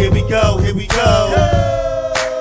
Here we go, here we go.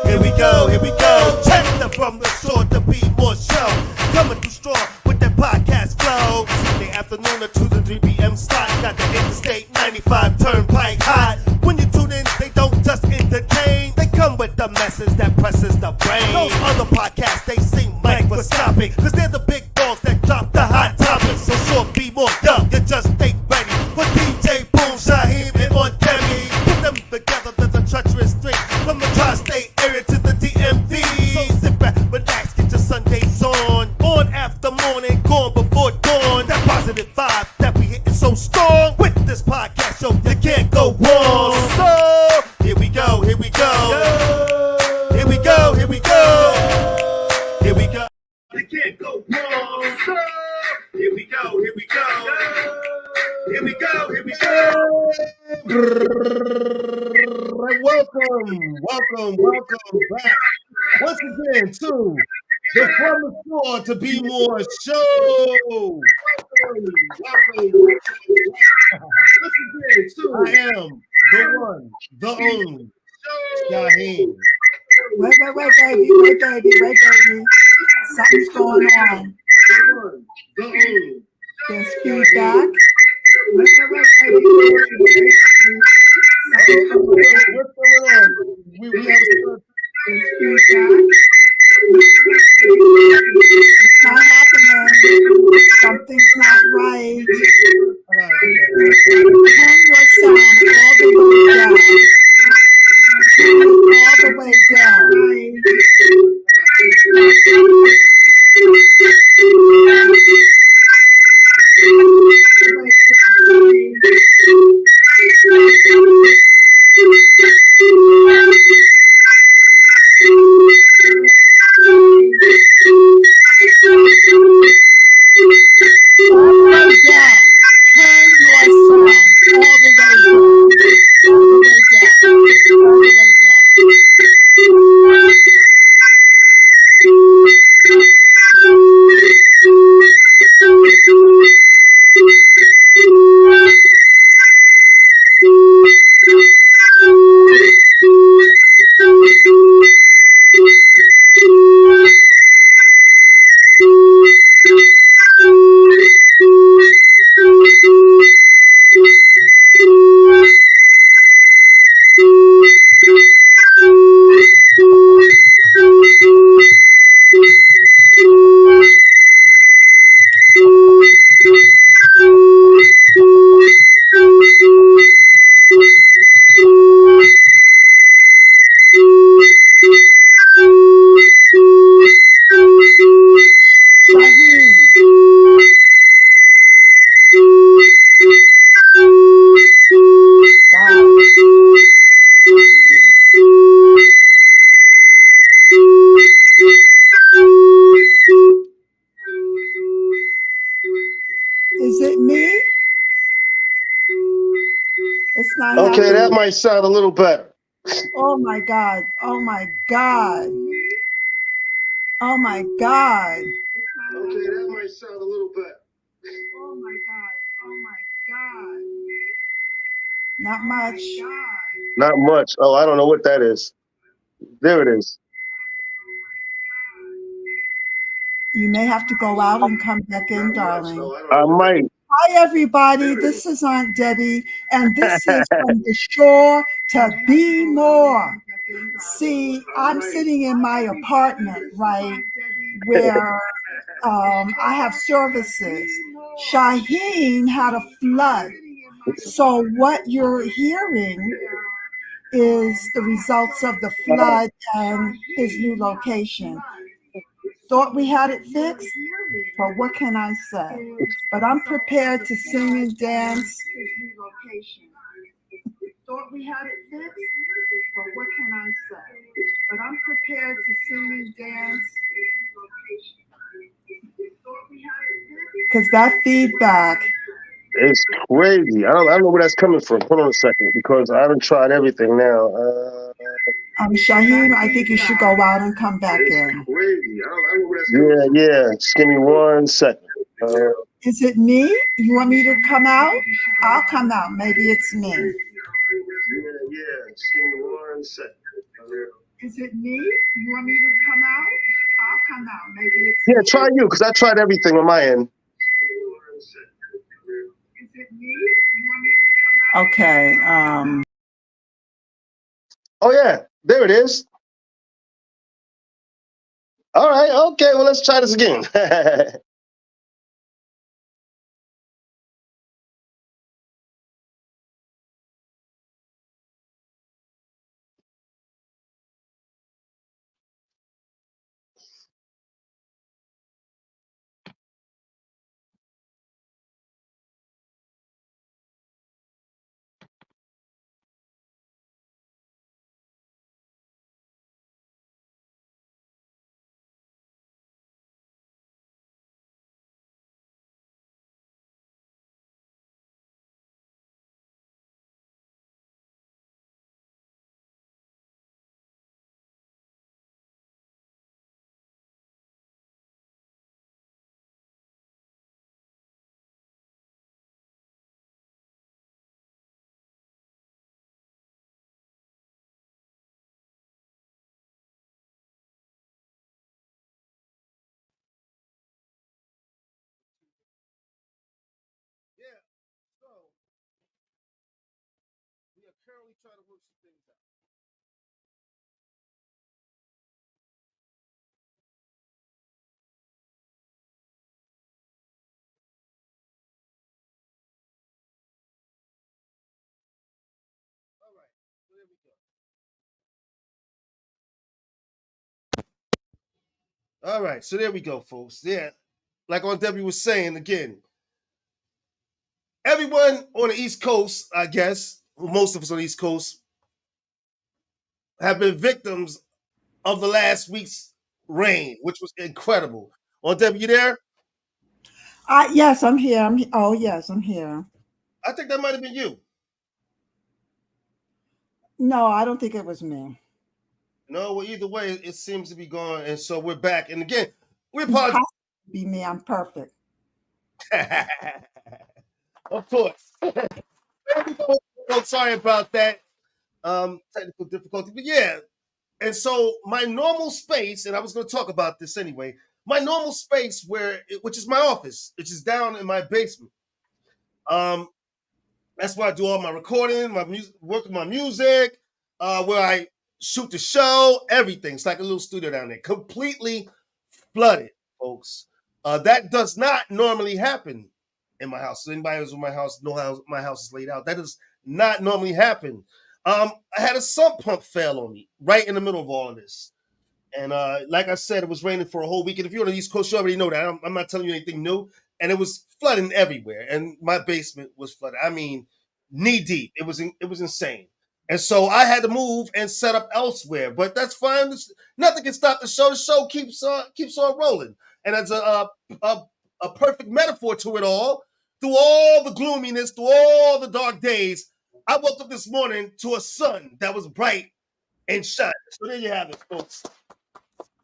Here we go, here we go. Check the From the Shore to Be More show. Coming through strong with that podcast flow. The afternoon or 2 to 3 p.m. slot. Got the Interstate 95 turnpike hot. When you tune in, they don't just entertain. They come with the message that presses the brain. Those other podcasts, they seem microscopic. Cause they're the big dogs that drop the hot topics. So sure, be more dumb. You just stay ready. With DJ Boom, Shaheem, and Montemi. Put them together, there's a treacherous string. From the tri-state area to the DMV. So sit back, relax, get your Sundays on. On after morning, gone before dawn. That positive vibe that we hitting so strong. With this podcast show, you can't go wrong. So, here we go, here we go. Here we go, here we go. Here we go. You can't go wrong. So, here we go, here we go. Here we go, here we go. Welcome back once again to the From the Shore to Be More show. Welcome. I am the one, the only, Shaheem. Wait, baby. Something's going on. The only. There's feedback. Wait, baby. What's going on? We have There's feedback. It's not happening. Something's not right. Turn your sound all the way down. All the way Okay, that might sound a little better. Oh my God. Oh my God. Oh my God. Okay, that might sound a little better. Oh my God. Oh my God. Not much. Not much. Oh, I don't know what that is. There it is. You may have to go out and come back in, darling. I might. Hi, everybody. This is Aunt Debbie, and this is From the Shore to Be More. See, I'm sitting in my apartment, right, where I have services. Shaheem had a flood. So what you're hearing is the results of the flood and his new location. Thought we had it fixed, but what can I say? But I'm prepared to sing and dance. Thought we had it fixed, but what can I say? But I'm prepared to sing and dance. Because that feedback. It's crazy. I don't know where that's coming from. Hold on a second, because I haven't tried everything now. Shaheem, I think you should go out and come back in. Crazy. I don't know where that's coming from. Yeah. Just give me 1 second. Is it me? You want me to come out? I'll come out. Maybe it's me. Yeah. Just give me Is it me? You want me to come out? I'll come out. Maybe it's Yeah, me. try you, because I tried everything on my end. Is it me? You want me to come out? Okay. Oh, yeah. There it is. All right. Okay. Well, let's try this again. Yeah. So we are currently trying to work some things out. All right. So there we go. All right. So there we go, folks. Yeah. Like on Debbie was saying again, everyone on the East Coast, I guess, most of us on the East Coast, have been victims of the last week's rain, which was incredible. On Debbie, you there? Yes, I'm here. Oh, yes, I'm here. I think that might have been you. No, I don't think it was me. No, well, either way, it seems to be gone. And so we're back. And again, we It apologize. has to be me. I'm perfect. Of course. Sorry about that. Technical difficulty. But yeah. And so my normal space, and I was going to talk about this anyway, my normal space which is my office, which is down in my basement. That's where I do all my recording, my music, work with my music, where I shoot the show, everything. It's like a little studio down there, completely flooded, folks. That does not normally happen in my house. So anybody who's in my house know how my house is laid out. That does not normally happen. I had a sump pump fail on me right in the middle of all of this. And like I said, it was raining for a whole week. And if you're on the East Coast, you already know that. I'm not telling you anything new. And it was flooding everywhere. And my basement was flooded. I mean, knee deep. It was insane. And so I had to move and set up elsewhere. But that's fine. Nothing can stop the show. The show keeps on rolling. And as a perfect metaphor to it all, through all the gloominess, through all the dark days, I woke up this morning to a sun that was bright and shining. So there you have it, folks.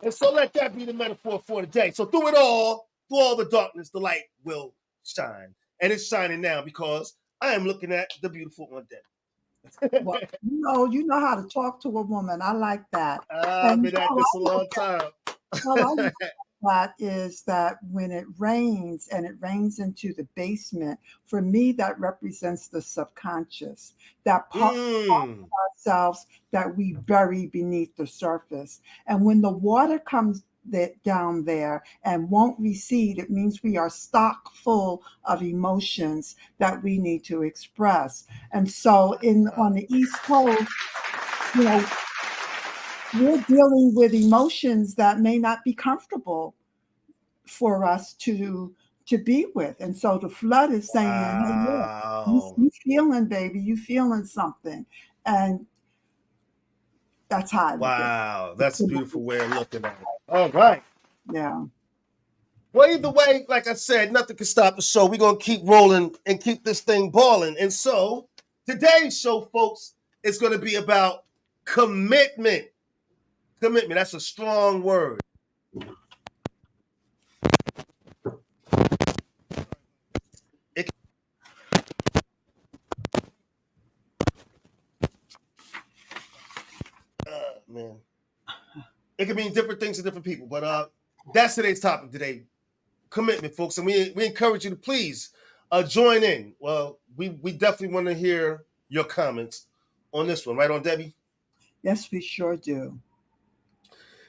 And so let that be the metaphor for today. So through all the darkness, the light will shine. And it's shining now because I am looking at the beautiful one day. Well, you know how to talk to a woman. I like that. I've been at this a long time. That is that when it rains and it rains into the basement, for me, that represents the subconscious, that part of ourselves that we bury beneath the surface. And when the water comes down there and won't recede, it means we are stock full of emotions that we need to express. And so on the East Coast, you know, we're dealing with emotions that may not be comfortable for us to be with. And so the flood is saying, wow. Hey, look, you feeling, baby, you feeling something. And that's how I look at it. Wow, that's a beautiful way of looking at it. All right. Yeah. Well, either way, like I said, nothing can stop the show. We're going to keep rolling and keep this thing balling. And so today's show, folks, is going to be about commitment. Commitment, that's a strong word. It can mean different things to different people, but that's today's topic today. Commitment, folks, and we encourage you to please join in. Well, we definitely want to hear your comments on this one, right on, Debbie? Yes, we sure do.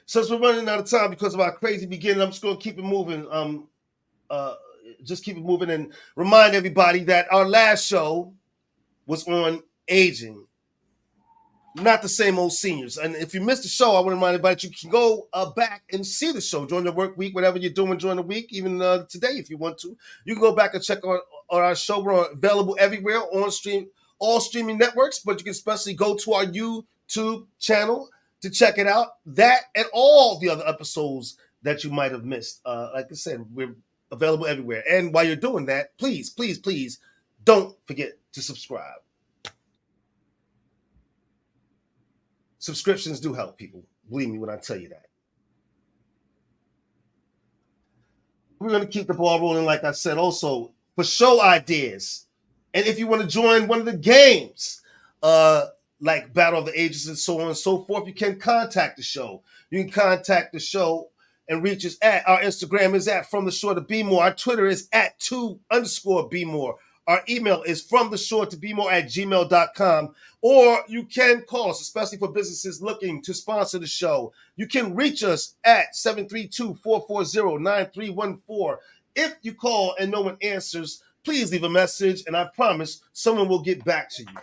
Since we're running out of time because of our crazy beginning, I'm just going to keep it moving. Just keep it moving and remind everybody that our last show was on aging, not the same old seniors. And if you missed the show, I want to remind everybody you can go back and see the show during the work week, whatever you're doing during the week, even today if you want to. You can go back and check on our show. We're available everywhere on all streaming networks, but you can especially go to our YouTube channel to check it out. That and all the other episodes that you might have missed. Like I said, we're available everywhere. And while you're doing that, please, please, please don't forget to subscribe. Subscriptions do help people. Believe me when I tell you that. We're going to keep the ball rolling, like I said, also for show ideas. And if you want to join one of the games, like Battle of the Ages and so on and so forth, you can contact the show. You can contact the show and reach us at our Instagram is at From the Shore to Be More. Our Twitter is at 2_Be More. Our email is fromtheshore@gmail.com. Or you can call us, especially for businesses looking to sponsor the show. You can reach us at 732-440-9314. If you call and no one answers, please leave a message, and I promise someone will get back to you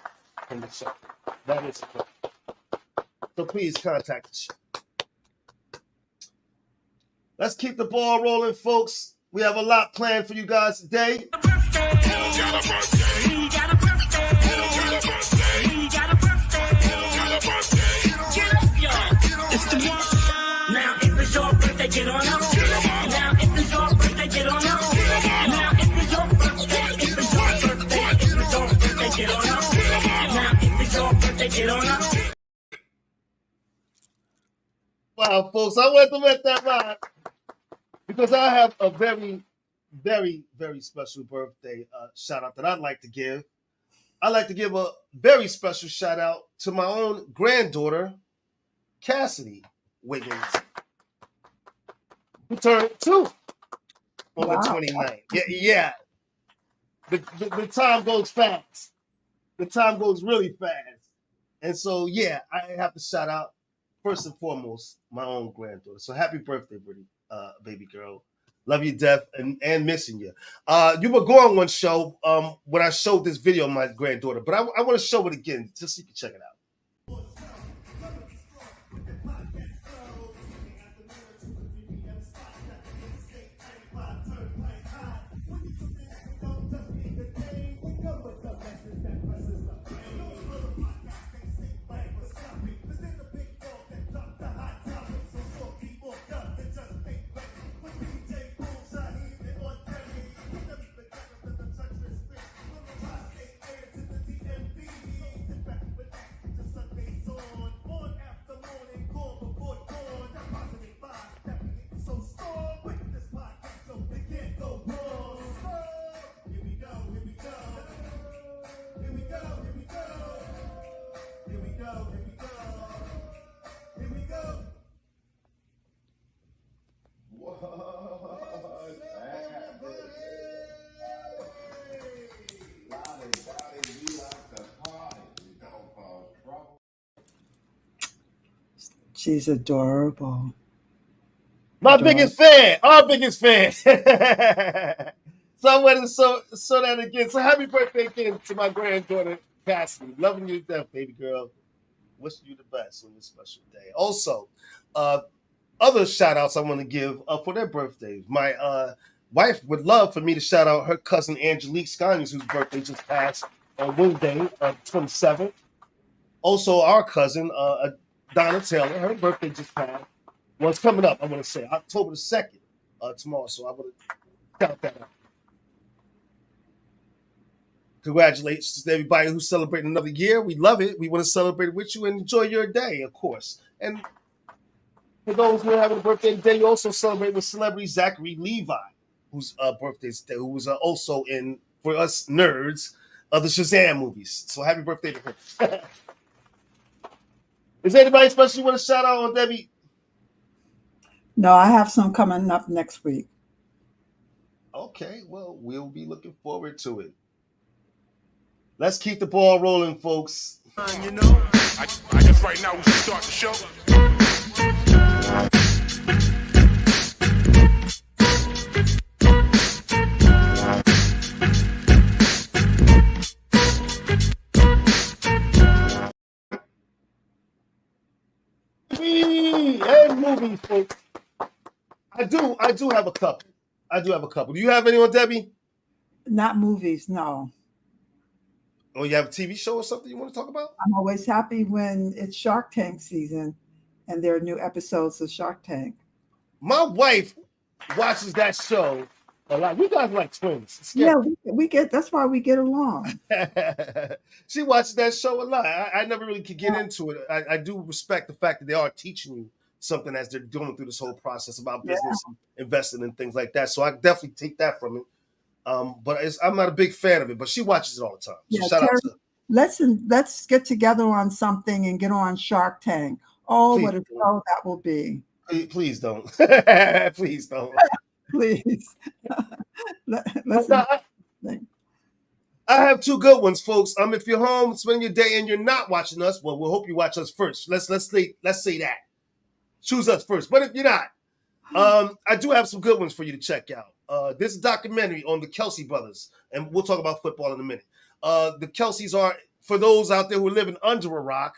from the show. That is it. So please contact the show. Let's keep the ball rolling, folks. We have a lot planned for you guys today. It's the one. Now if it's your birthday, get on up. Now if it's your birthday, get on up. Now if it's your birthday, if it's your birthday, if it's your birthday, get on up. Now if it's your birthday, get on up. Wow, folks, I want to let that ride because I have a very, very, very special birthday shout out that I'd like to give. I'd like to give a very special shout out to my own granddaughter, Cassidy Wiggins, who turned 2 on the 29th. Yeah. The time goes fast. The time goes really fast. And so, yeah, I have to shout out, first and foremost, my own granddaughter. So happy birthday, baby girl. Love you, death, and missing you. You were going on one show when I showed this video of my granddaughter, but I want to show it again just so you can check it out. She's adorable. My biggest fan, our biggest fan. So I wanted to show that again. So happy birthday again to my granddaughter, Cassidy. Loving you to death, baby girl. Wishing you the best on this special day. Also, other shout outs I want to give for their birthdays. My wife would love for me to shout out her cousin Angelique Scanius, whose birthday just passed on Wednesday, 27th. Also, our cousin, Donna Taylor, her birthday just passed. Well, it's coming up, I want to say, October the 2nd, tomorrow. So I want to count that out. Congratulations to everybody who's celebrating another year. We love it. We want to celebrate with you and enjoy your day, of course. And for those who are having a birthday today, you also celebrate with celebrity Zachary Levi, whose birthday is today, who was also in, for us nerds, the Shazam movies. So happy birthday to him. Is there anybody special you want to shout out on, Debbie? No, I have some coming up next week. Okay, well, we'll be looking forward to it. Let's keep the ball rolling, folks. You know, I guess right now we should start the show. And movies, folks. I do have a couple. Do you have anyone, Debbie? Not movies, no. Or you have a TV show or something you want to talk about? I'm always happy when it's Shark Tank season and there are new episodes of Shark Tank. My wife watches that show a lot. We guys are like twins. It's Yeah, scary. we get that's why we get along. She watches that show a lot. I never really could get into it. I do respect the fact that they are teaching you something as they're going through this whole process about Yeah. business and investing and things like that. So I definitely take that from it. But I'm not a big fan of it, but she watches it all the time. So Yeah, shout out Terry, to let's get together on something and get on Shark Tank. Oh, Please what a do. show that will be. please don't. Please don't. Please. But Let's no, I have two good ones, folks. If you're home, spending your day and you're not watching us, well, we'll hope you watch us first. Let's say that. Choose us first. But if you're not, I do have some good ones for you to check out. This is a documentary on the Kelsey brothers, and we'll talk about football in a minute. The Kelseys are, for those out there who are living under a rock,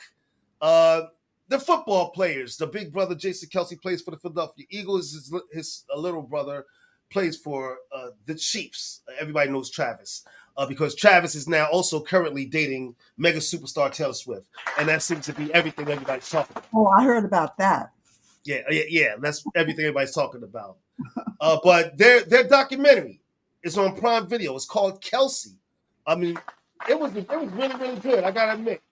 the football players. The big brother, Jason Kelsey, plays for the Philadelphia Eagles. His little brother plays for the Chiefs. Everybody knows Travis. Because Travis is now also currently dating mega superstar Taylor Swift. And that seems to be everything everybody's talking about. Oh, I heard about that. Yeah. That's everything everybody's talking about. But their documentary is on Prime Video. It's called Kelsey. I mean, it was really, really good. I gotta admit.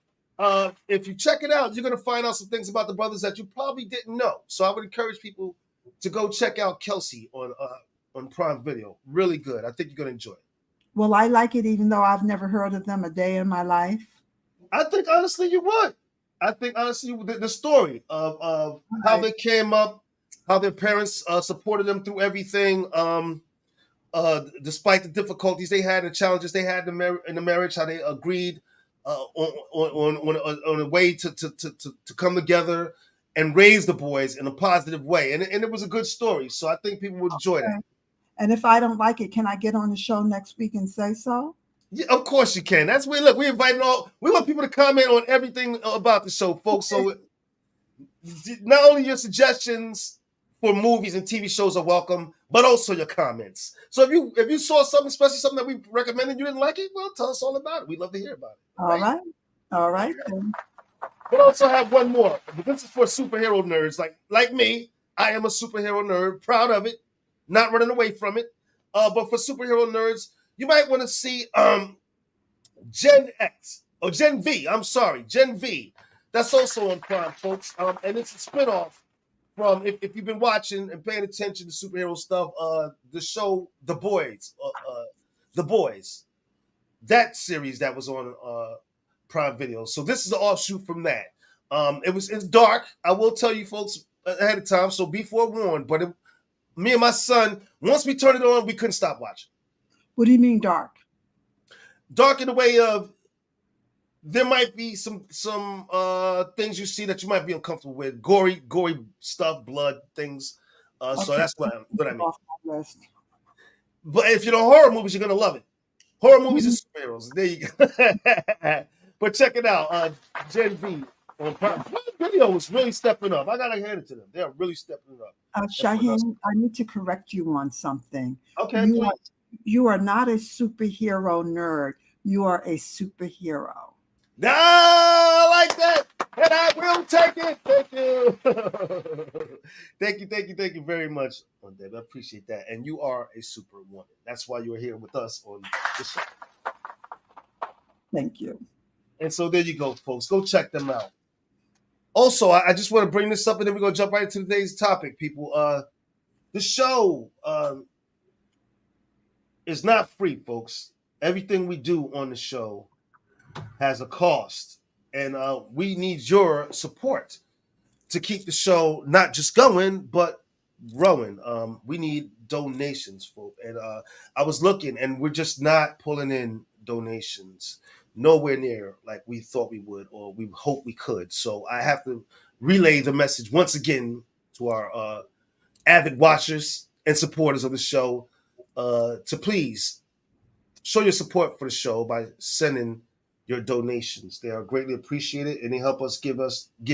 If you check it out, you're gonna find out some things about the brothers that you probably didn't know. So I would encourage people to go check out Kelsey on Prime Video. Really good. I think you're gonna enjoy it. Well, I like it even though I've never heard of them a day in my life. I think honestly you would. I think honestly the story of how they came up, how their parents supported them through everything, despite the difficulties they had and challenges they had in the marriage, how they agreed on a way to come together and raise the boys in a positive way, and it was a good story. So I think people would enjoy that. And if I don't like it, can I get on the show next week and say so? Yeah, of course you can. That's where we invited we want people to comment on everything about the show, folks. So not only your suggestions for movies and TV shows are welcome, but also your comments. So if you saw something, especially something that we recommended, you didn't like it, well, tell us all about it. We'd love to hear about it. All right. Then. We'll also have one more. This is for superhero nerds like me. I am a superhero nerd, proud of it, not running away from it. But for superhero nerds, you might want to see Gen X or Gen V. I'm sorry, Gen V. That's also on Prime, folks. And it's a spinoff from, if you've been watching and paying attention to superhero stuff, the show The Boys. The Boys. That series that was on Prime Video. So this is an offshoot from that. It's dark. I will tell you folks ahead of time, so be forewarned. But me and my son, once we turned it on, we couldn't stop watching. What do you mean dark? Dark in the way of there might be some things you see that you might be uncomfortable with. Gory stuff, blood, things. Okay. So that's what I mean. Off my list. But if you're the horror movies, you're gonna love it. Horror movies and superheroes. There you go. But check it out. Gen V on Prime Video is really stepping up. I gotta hand it to them. They are really stepping up. Shaheen, I need to correct you on something. Okay. You are not a superhero nerd. You are a superhero. No, I like that. And I will take it. Thank you. Thank you very much, Deb. I appreciate that. And you are a superwoman. That's why you're here with us on the show. Thank you. And so there you go, folks. Go check them out. Also, I just want to bring this up, and then we're going to jump right into today's topic, people. The show is not free, folks. Everything we do on the show has a cost, and we need your support to keep the show not just going, but growing. We need donations, folks. And I was looking, and we're just not pulling in donations nowhere near like we thought we would or we hope we could. So I have to relay the message once again to our avid watchers and supporters of the show to please show your support for the show by sending your donations. They are greatly appreciated, and they help us give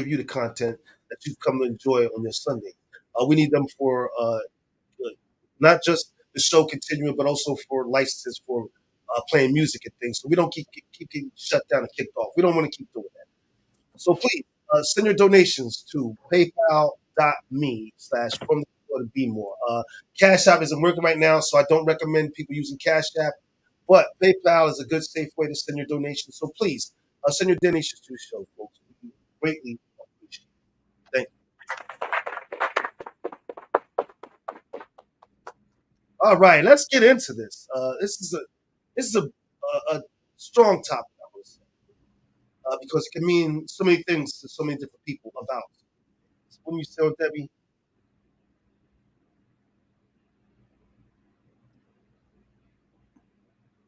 you the content that you've come to enjoy on your Sunday. We need them for not just the show continuing, but also for licenses for playing music and things. So we don't keep getting shut down and kicked off. We don't want to keep doing that. So please send your donations to paypal.me/from the floor to be more. Cash App isn't working right now, so I don't recommend people using Cash App. But PayPal is a good, safe way to send your donations. So please send your donations to the show, folks. We greatly appreciate it. Thank you. All right, let's get into this. This is a strong topic, I would say, because it can mean so many things to so many different people about. When you say, Debbie,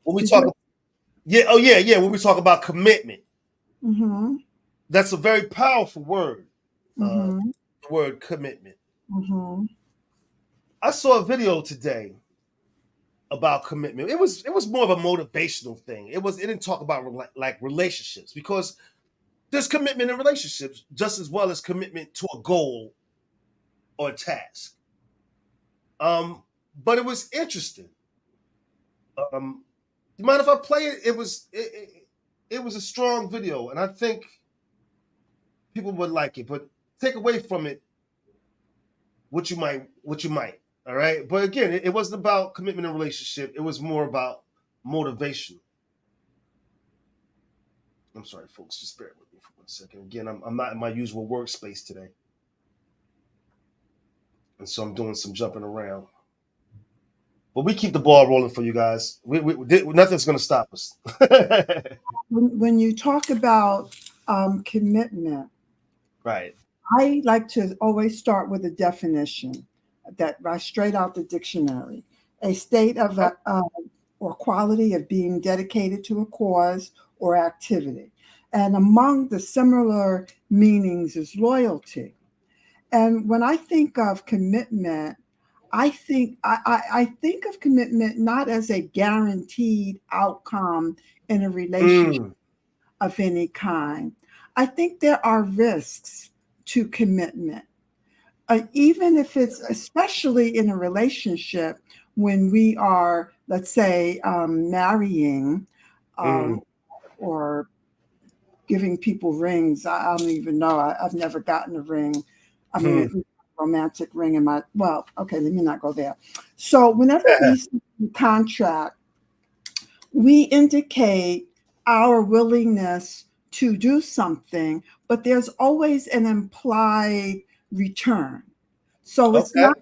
when we talk, yeah, oh yeah, when we talk about commitment, Mm-hmm. that's a very powerful word. Mm-hmm. The word commitment. Mm-hmm. I saw a video today about commitment. It was more of a motivational thing. It didn't talk about like relationships because there's commitment in relationships just as well as commitment to a goal or a task. Um, but it was interesting. You mind if I play it? It was a strong video, and I think people would like it. But take away from it what you might. All right. But again, it wasn't about commitment in a relationship. It was more about motivation. I'm sorry, folks. Just bear with me for 1 second. Again, I'm not in my usual workspace today, and so I'm doing some jumping around. But we keep the ball rolling for you guys. Nothing's going to stop us. When you talk about commitment, Right. I like to always start with a definition that right straight out the dictionary: a state of or quality of being dedicated to a cause or activity. And among the similar meanings is loyalty. And when I think of commitment, I think of commitment not as a guaranteed outcome in a relationship Mm, of any kind. I think there are risks to commitment, even if it's especially in a relationship when we are, let's say, marrying mm, um, or giving people rings. I don't even know. I've never gotten a ring. I mean, mm, at least a romantic ring in my, well, okay, let me not go there. So whenever we sign a contract, we indicate our willingness to do something, but there's always an implied return. So it's okay. not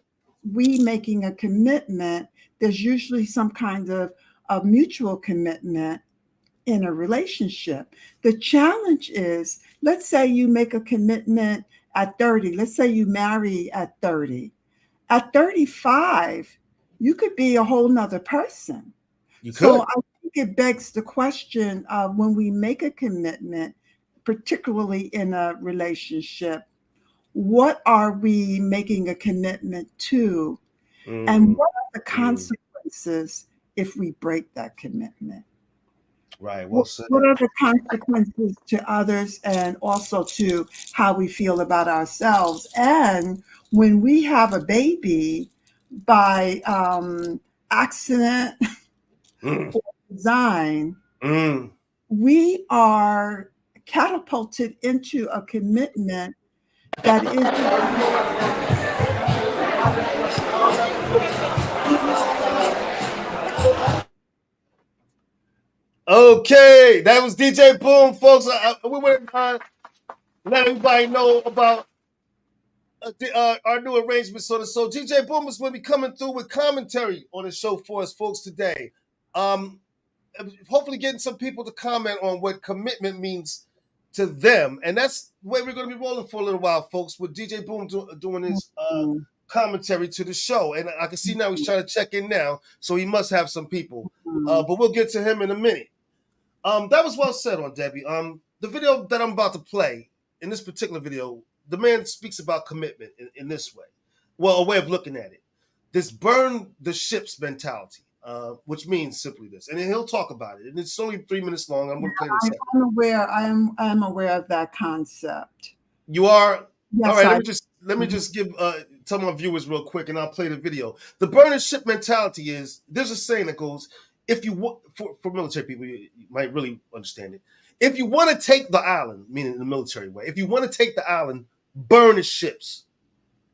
we making a commitment, there's usually some kind of mutual commitment in a relationship. The challenge is, let's say you make a commitment at 30, let's say you marry at 30. At 35, you could be a whole nother person. You So could. I think it begs the question of when we make a commitment, particularly in a relationship, what are we making a commitment to? And Mm, what are the mm. consequences if we break that commitment? Right. Well What said. what are the consequences to others and also to how we feel about ourselves? And when we have a baby by accident Mm, or design, mm. we are catapulted into a commitment that is Okay, that was DJ Boom, folks. We went let everybody know about our new arrangement. So DJ Boom is going to be coming through with commentary on the show for us, folks, today. Um, Hopefully, getting some people to comment on what commitment means to them, and that's the way we're going to be rolling for a little while, folks. With DJ Boom doing his commentary to the show. And I can see now he's trying to check in now, so he must have some people. But we'll get to him in a minute. That was well said on Debbie. The video that I'm about to play, in this particular video, the man speaks about commitment in this way. Well, a way of looking at it. This burn the ships mentality, which means simply this. And he'll talk about it. And it's only 3 minutes long. I'm going to play this. I'm aware. I'm aware of that concept. You are? Yes, all right, let me just give tell my viewers real quick, and I'll play the video. The burn and ship mentality is, there's a saying that goes, if you want, for military people, you might really understand it. If you want to take the island, meaning in the military way, if you want to take the island, burn the ships.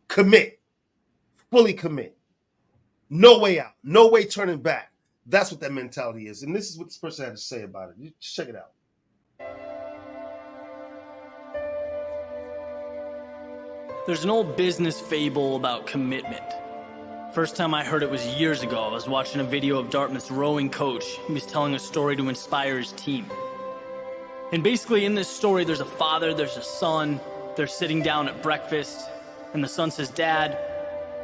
Commit. Fully commit. No way out. No way turning back. That's what that mentality is. And this is what this person had to say about it. You check it out. There's an old business fable about commitment. First time I heard it was years ago. I was watching a video of Dartmouth's rowing coach. He was telling a story to inspire his team. And basically in this story, there's a father, there's a son. They're sitting down at breakfast, and the son says, "Dad,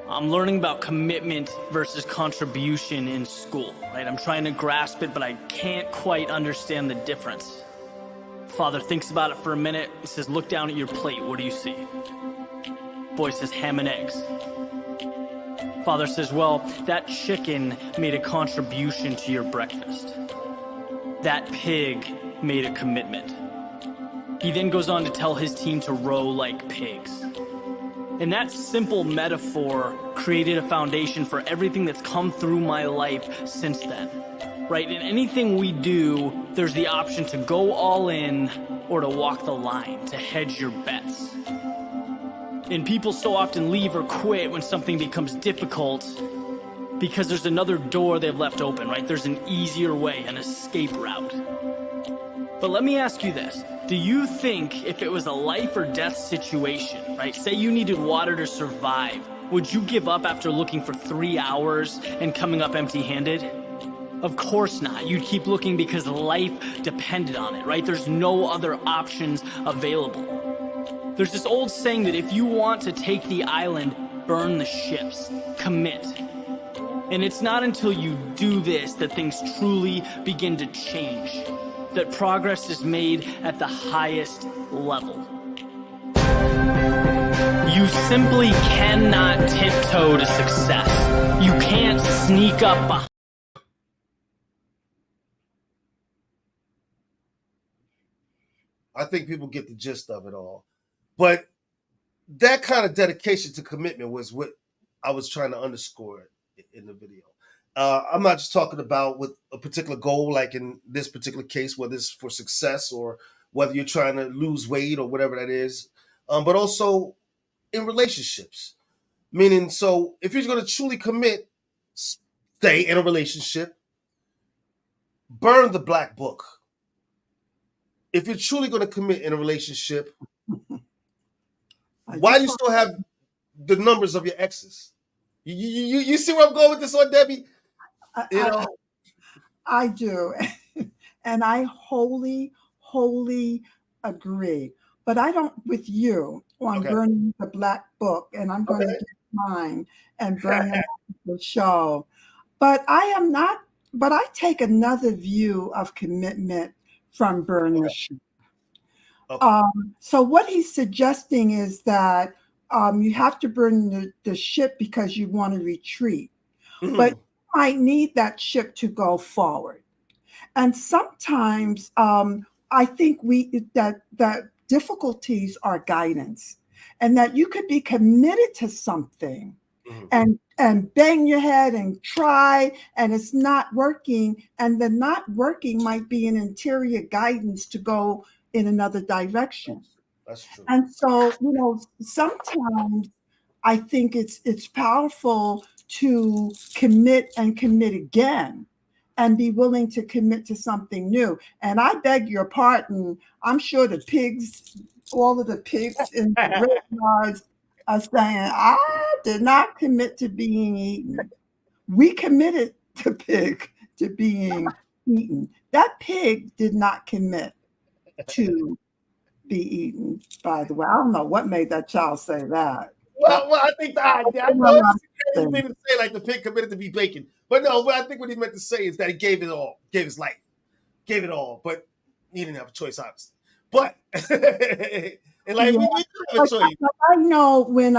I'm learning about commitment versus contribution in school, right? I'm trying to grasp it, but I can't quite understand the difference." Father thinks about it for a minute. He says, "Look down at your plate. What do you see?" Boy says, "Ham and eggs." Father says, "Well, that chicken made a contribution to your breakfast. That pig made a commitment." He then goes on to tell his team to row like pigs. And that simple metaphor created a foundation for everything that's come through my life since then, right? In anything we do, there's the option to go all in or to walk the line, to hedge your bets. And people so often leave or quit when something becomes difficult because there's another door they've left open, right? There's an easier way, an escape route. But let me ask you this. Do you think if it was a life or death situation, right? Say you needed water to survive, would you give up after looking for 3 hours and coming up empty-handed? Of course not. You'd keep looking because life depended on it, right? There's no other options available. There's this old saying that if you want to take the island, burn the ships, commit. And it's not until you do this that things truly begin to change, that progress is made at the highest level. You simply cannot tiptoe to success. You can't sneak up behind. I think people get the gist of it all. But that kind of dedication to commitment was what I was trying to underscore in the video. I'm not just talking about with a particular goal, like in this particular case, whether it's for success or whether you're trying to lose weight or whatever that is, but also in relationships. Meaning, so if you're going to truly commit, stay in a relationship, burn the black book. If you're truly going to commit in a relationship, why do you still have the numbers of your exes? You see where I'm going with this one, Debbie? You know? I do. And I wholly agree. But I don't with you on burning the black book, and I'm going to get mine and burn the show. But I take another view of commitment from burning the ship. Okay. So what he's suggesting is that you have to burn the ship because you want to retreat, but you might need that ship to go forward. And sometimes I think that difficulties are guidance, and that you could be committed to something and bang your head and try, and it's not working, and the not working might be an interior guidance to go in another direction. That's true. And so, sometimes I think it's powerful to commit and commit again and be willing to commit to something new. And I beg your pardon, I'm sure the pigs, all of the pigs in the graveyards are saying, I did not commit to being eaten. We committed the pig to being eaten. That pig did not commit to be eaten, by the way. I don't know what made that child say that. Well, I think I know it's a crazy thing to say, like the pig committed to be bacon. But no, but I think what he meant to say is that he gave it all, gave his life, gave it all. But he didn't have a choice, obviously. But and like we have a choice. I know when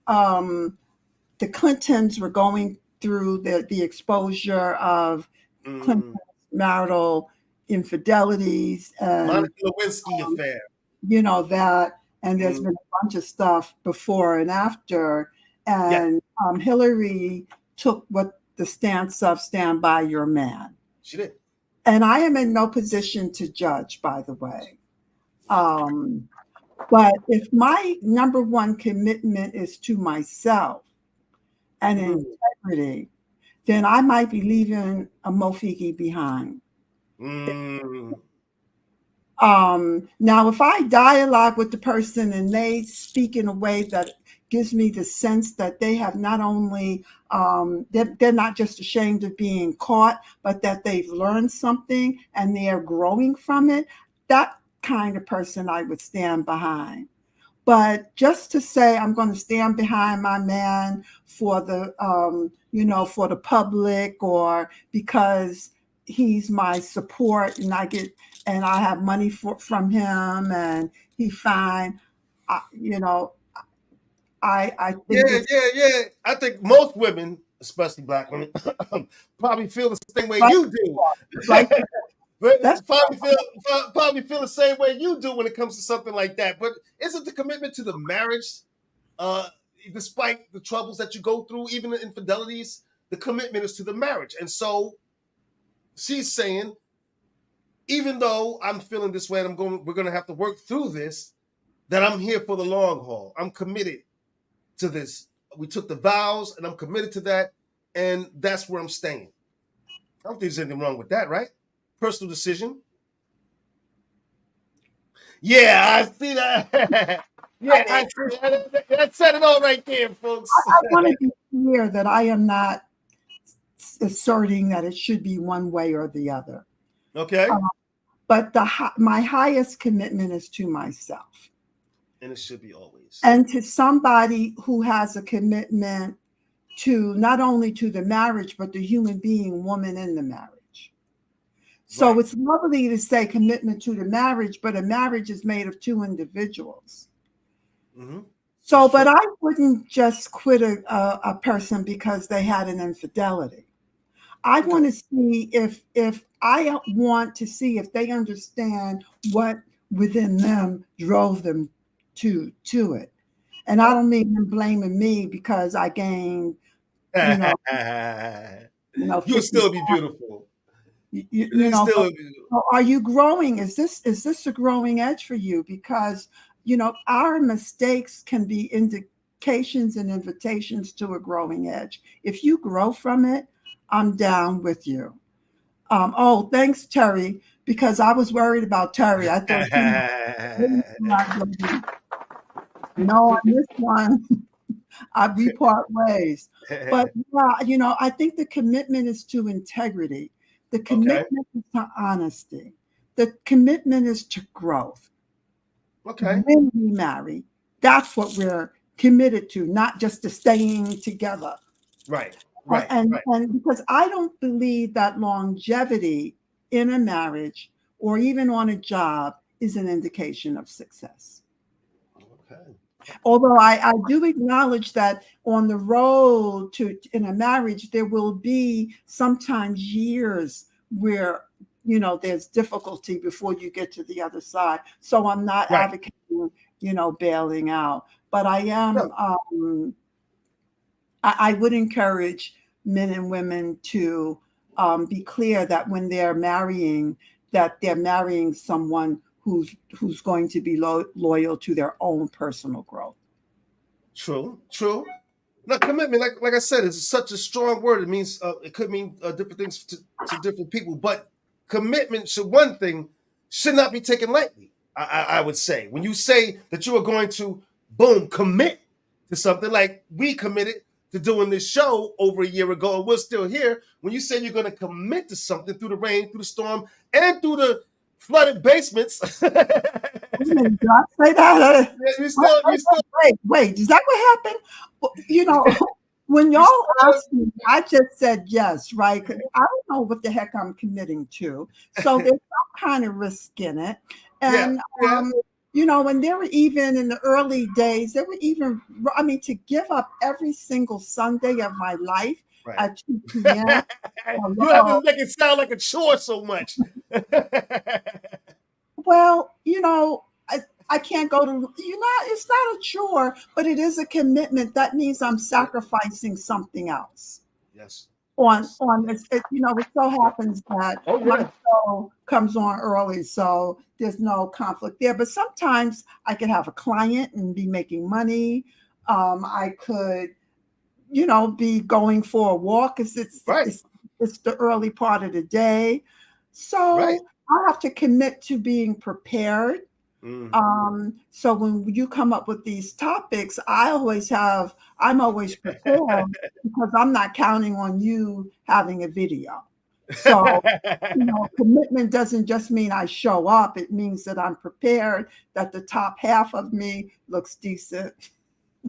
the Clintons were going through the exposure of Clinton's marital infidelities and Monica Lewinsky affair. You know that, and there's been a bunch of stuff before and after, and Hillary took what the stance of stand by your man. She did. And I am in no position to judge, by the way. But if my number one commitment is to myself and integrity, then I might be leaving a mofiki behind. Now, if I dialogue with the person and they speak in a way that gives me the sense that they have not only, they're not just ashamed of being caught, but that they've learned something and they're growing from it, that kind of person I would stand behind. But just to say I'm going to stand behind my man for the, for the public, or because he's my support and I have money from him and he's fine, I think I think most women, especially black women, probably feel the same way you do. Probably feel the same way you do when it comes to something like that. But isn't the commitment to the marriage, despite the troubles that you go through, even the infidelities, the commitment is to the marriage? And so she's saying, even though I'm feeling this way and we're going to have to work through this, that I'm here for the long haul. I'm committed to this. We took the vows and I'm committed to that. And that's where I'm staying. I don't think there's anything wrong with that, right? Personal decision. Yeah, I see that. I see that. That said it all right there, folks. I want to be clear that I am not asserting that it should be one way or the other. Okay. But my highest commitment is to myself. And it should be always. And to somebody who has a commitment to not only to the marriage, but the human being, woman in the marriage. So It's lovely to say commitment to the marriage, but a marriage is made of two individuals. So, but I wouldn't just quit a person because they had an infidelity. I want to see if I want to see if they understand what within them drove them to it. And I don't mean them blaming me because I gained, you'll still be beautiful. Are you growing? Is this a growing edge for you? Because our mistakes can be indications and invitations to a growing edge. If you grow from it, I'm down with you. Thanks, Terry, because I was worried about Terry. I thought no, on this one, we part ways. But I think the commitment is to integrity. The commitment is to honesty. The commitment is to growth. Okay. When we marry, that's what we're committed to, not just to staying together. Right. And because I don't believe that longevity in a marriage or even on a job is an indication of success. Okay. Although I do acknowledge that on the road in a marriage, there will be sometimes years where, there's difficulty before you get to the other side. So I'm not advocating, bailing out, but I am, I would encourage men and women to be clear that when they're marrying, that they're marrying someone who's going to be loyal to their own personal growth. True. Now, commitment, like I said, is such a strong word. It means it could mean different things to different people. But commitment should not be taken lightly. I would say when you say that you are going to commit to something, like we committed to doing this show over a year ago, and we're still here. When you say you're going to commit to something through the rain, through the storm, and through the flooded basements, Wait a minute, did I say that? Yeah, you still. Wait, is that what happened? Well, you know, when You y'all still asked me, I just said yes, right? 'Cause I don't know what the heck I'm committing to. So there's some kind of risk in it. yeah, And, yeah, you know, when they were even in the early days, they were even, I mean, to give up every single Sunday of my life right. at 2 p.m. You have to Hello. make it sound like a chore so much. Well, you know, I can't go to, you know, it's not a chore, but it is a commitment. That means I'm sacrificing something else. Yes. Yes. On this, you know, it so happens that Oh my yeah. show comes on early, so there's no conflict there. But sometimes I could have a client and be making money. I could, you know, be going for a walk. Right. It's the early part of the day, Right. so I have to commit to being prepared. Mm. So when you come up with these topics, I'm always prepared because I'm not counting on you having a video. So, you know, commitment doesn't just mean I show up. It means that I'm prepared, that the top half of me looks decent.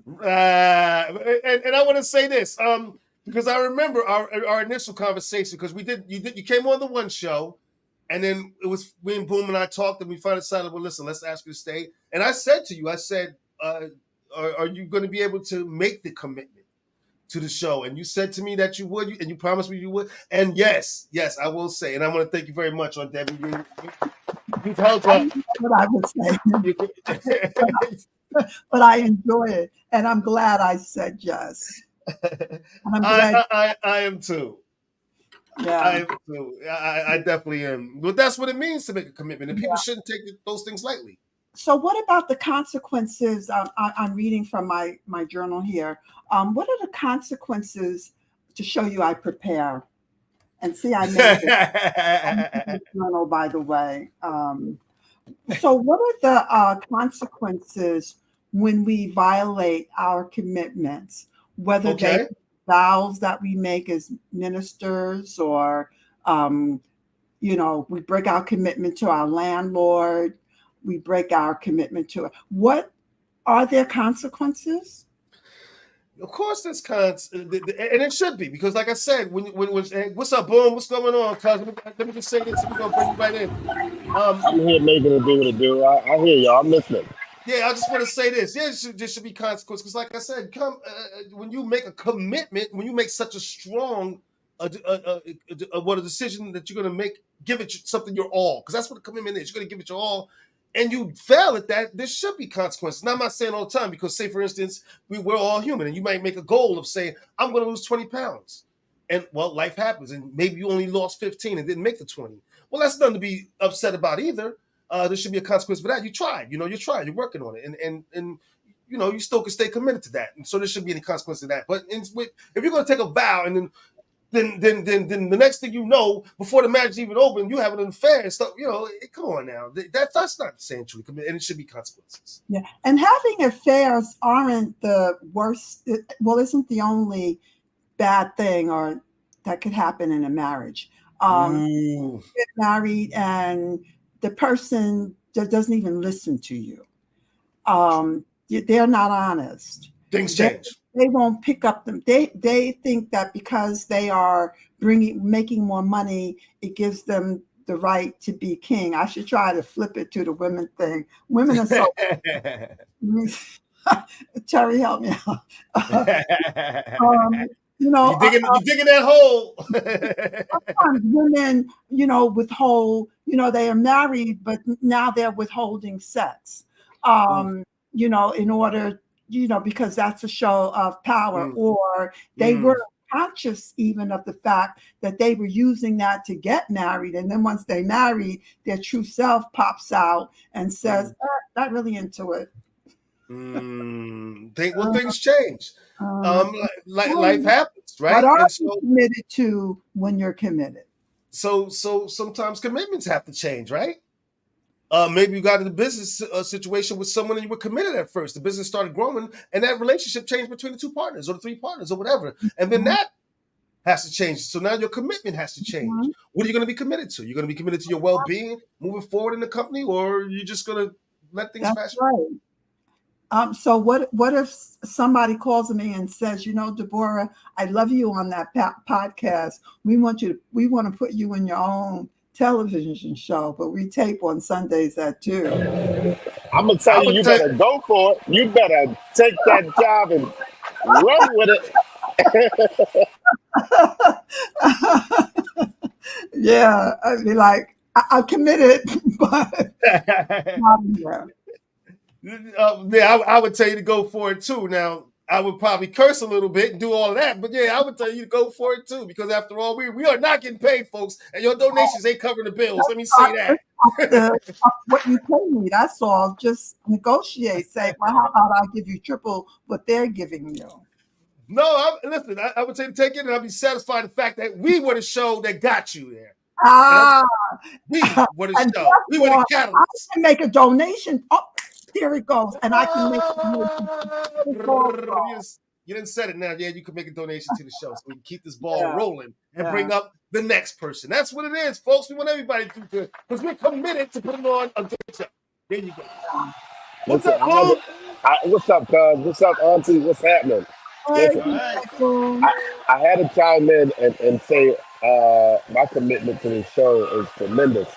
And I want to say this, because I remember our initial conversation because you came on the one show, and then it was me and Boom and I talked, and we finally decided, well, listen, let's ask you to stay. And I said to you, I said, are you going to be able to make the commitment to the show? And you said to me that you would, and you promised me you would. And yes, I will say, and I want to thank you very much, on Debbie. You've held I up. don't know what I would say, You- but I enjoy it, and I'm glad I said yes. And I'm glad, I am too. I yeah. am too. I definitely am. But that's what it means to make a commitment, and people shouldn't take those things lightly. So, what about the consequences? I'm reading from my journal here. What are the consequences to show you I prepare? And see, I made this journal, by the way. So, what are the consequences when we violate our commitments, whether they Okay. vows that we make as ministers, or you know, we break our commitment to our landlord, we break our commitment to it. What are there consequences? Of course, there's cons, and it should be, because, like I said, hey, what's up, Boom? What's going on, cuz? Let me just say this, and we're gonna bring you right in. I'm here making it do what it do. I hear y'all. I'm listening. Yeah, I just want to say this. Yeah, there should be consequences, because, like I said, when you make a commitment, when you make such a strong what a decision that you're going to make, give it something your all, because that's what a commitment is. You're going to give it your all, and you fail at that, there should be consequences. Now, I'm not saying all the time, because, say, for instance, we're all human, and you might make a goal of saying, I'm going to lose 20 pounds. And, well, life happens, and maybe you only lost 15 and didn't make the 20. Well, that's nothing to be upset about either. There should be a consequence for that. You tried, you're working on it, and you still can stay committed to that. And so there shouldn't be any consequence to that. But if you're going to take a vow, and then the next thing you know, before the marriage even open, you have an affair and stuff. Come on now, that's not saying truly committed, and it should be consequences. Yeah, and having affairs aren't the worst. Well, isn't the only bad thing or that could happen in a marriage. Ooh. Get married and the person that doesn't even listen to you. They're not honest. Things They, change. they won't pick up them. They think that because they are making more money, it gives them the right to be king. I should try to flip it to the women thing. Women are so. Terry, help me out. You know, you're digging that hole. sometimes women, withhold, they are married, but now they're withholding sex, in order, because that's a show of power, or they were conscious even of the fact that they were using that to get married. And then once they married, their true self pops out and says, not really into it. Things change. Life happens, right? What are And you committed to when you're committed? So sometimes commitments have to change, right? Maybe you got in a business situation with someone and you were committed at first. The business started growing, and that relationship changed between the two partners or the three partners or whatever. And then that has to change. So now your commitment has to change. What are you going to be committed to? You're going to be committed to your well-being moving forward in the company, or you're just going to let things That's pass. right. So what if somebody calls me and says, Deborah, I love you on that podcast. We want to put you in your own television show, but we tape on Sundays at 2. I'm gonna I tell you, would you say, better go for it. You better take that job and run with it. Yeah, I'd be like, I'm committed, but not here. yeah, I would tell you to go for it too. Now, I would probably curse a little bit and do all of that, but yeah, I would tell you to go for it too, because after all, we are not getting paid, folks, and your donations ain't covering the bills. Let me say that. What you pay me, that's all. Just negotiate. Say, well, how about I give you triple what they're giving you? No, listen, I would say to take it, and I'll be satisfied with the fact that we were the show that got you there. Ah, We were the and show. We were the therefore, I catalyst. can make a donation. Oh, here it goes, and I can make a donation. You didn't said it now. Yeah, you can make a donation to the show so we can keep this ball Yeah, rolling and yeah. bring up the next person. That's what it is, folks. We want everybody to do good because we're committed to putting on a good show. There you go. What's Listen, up, Boom? what's up, cuz? What's up, Auntie? What's happening? Hey, Listen, boom. I had to chime in and say my commitment to this show is tremendous.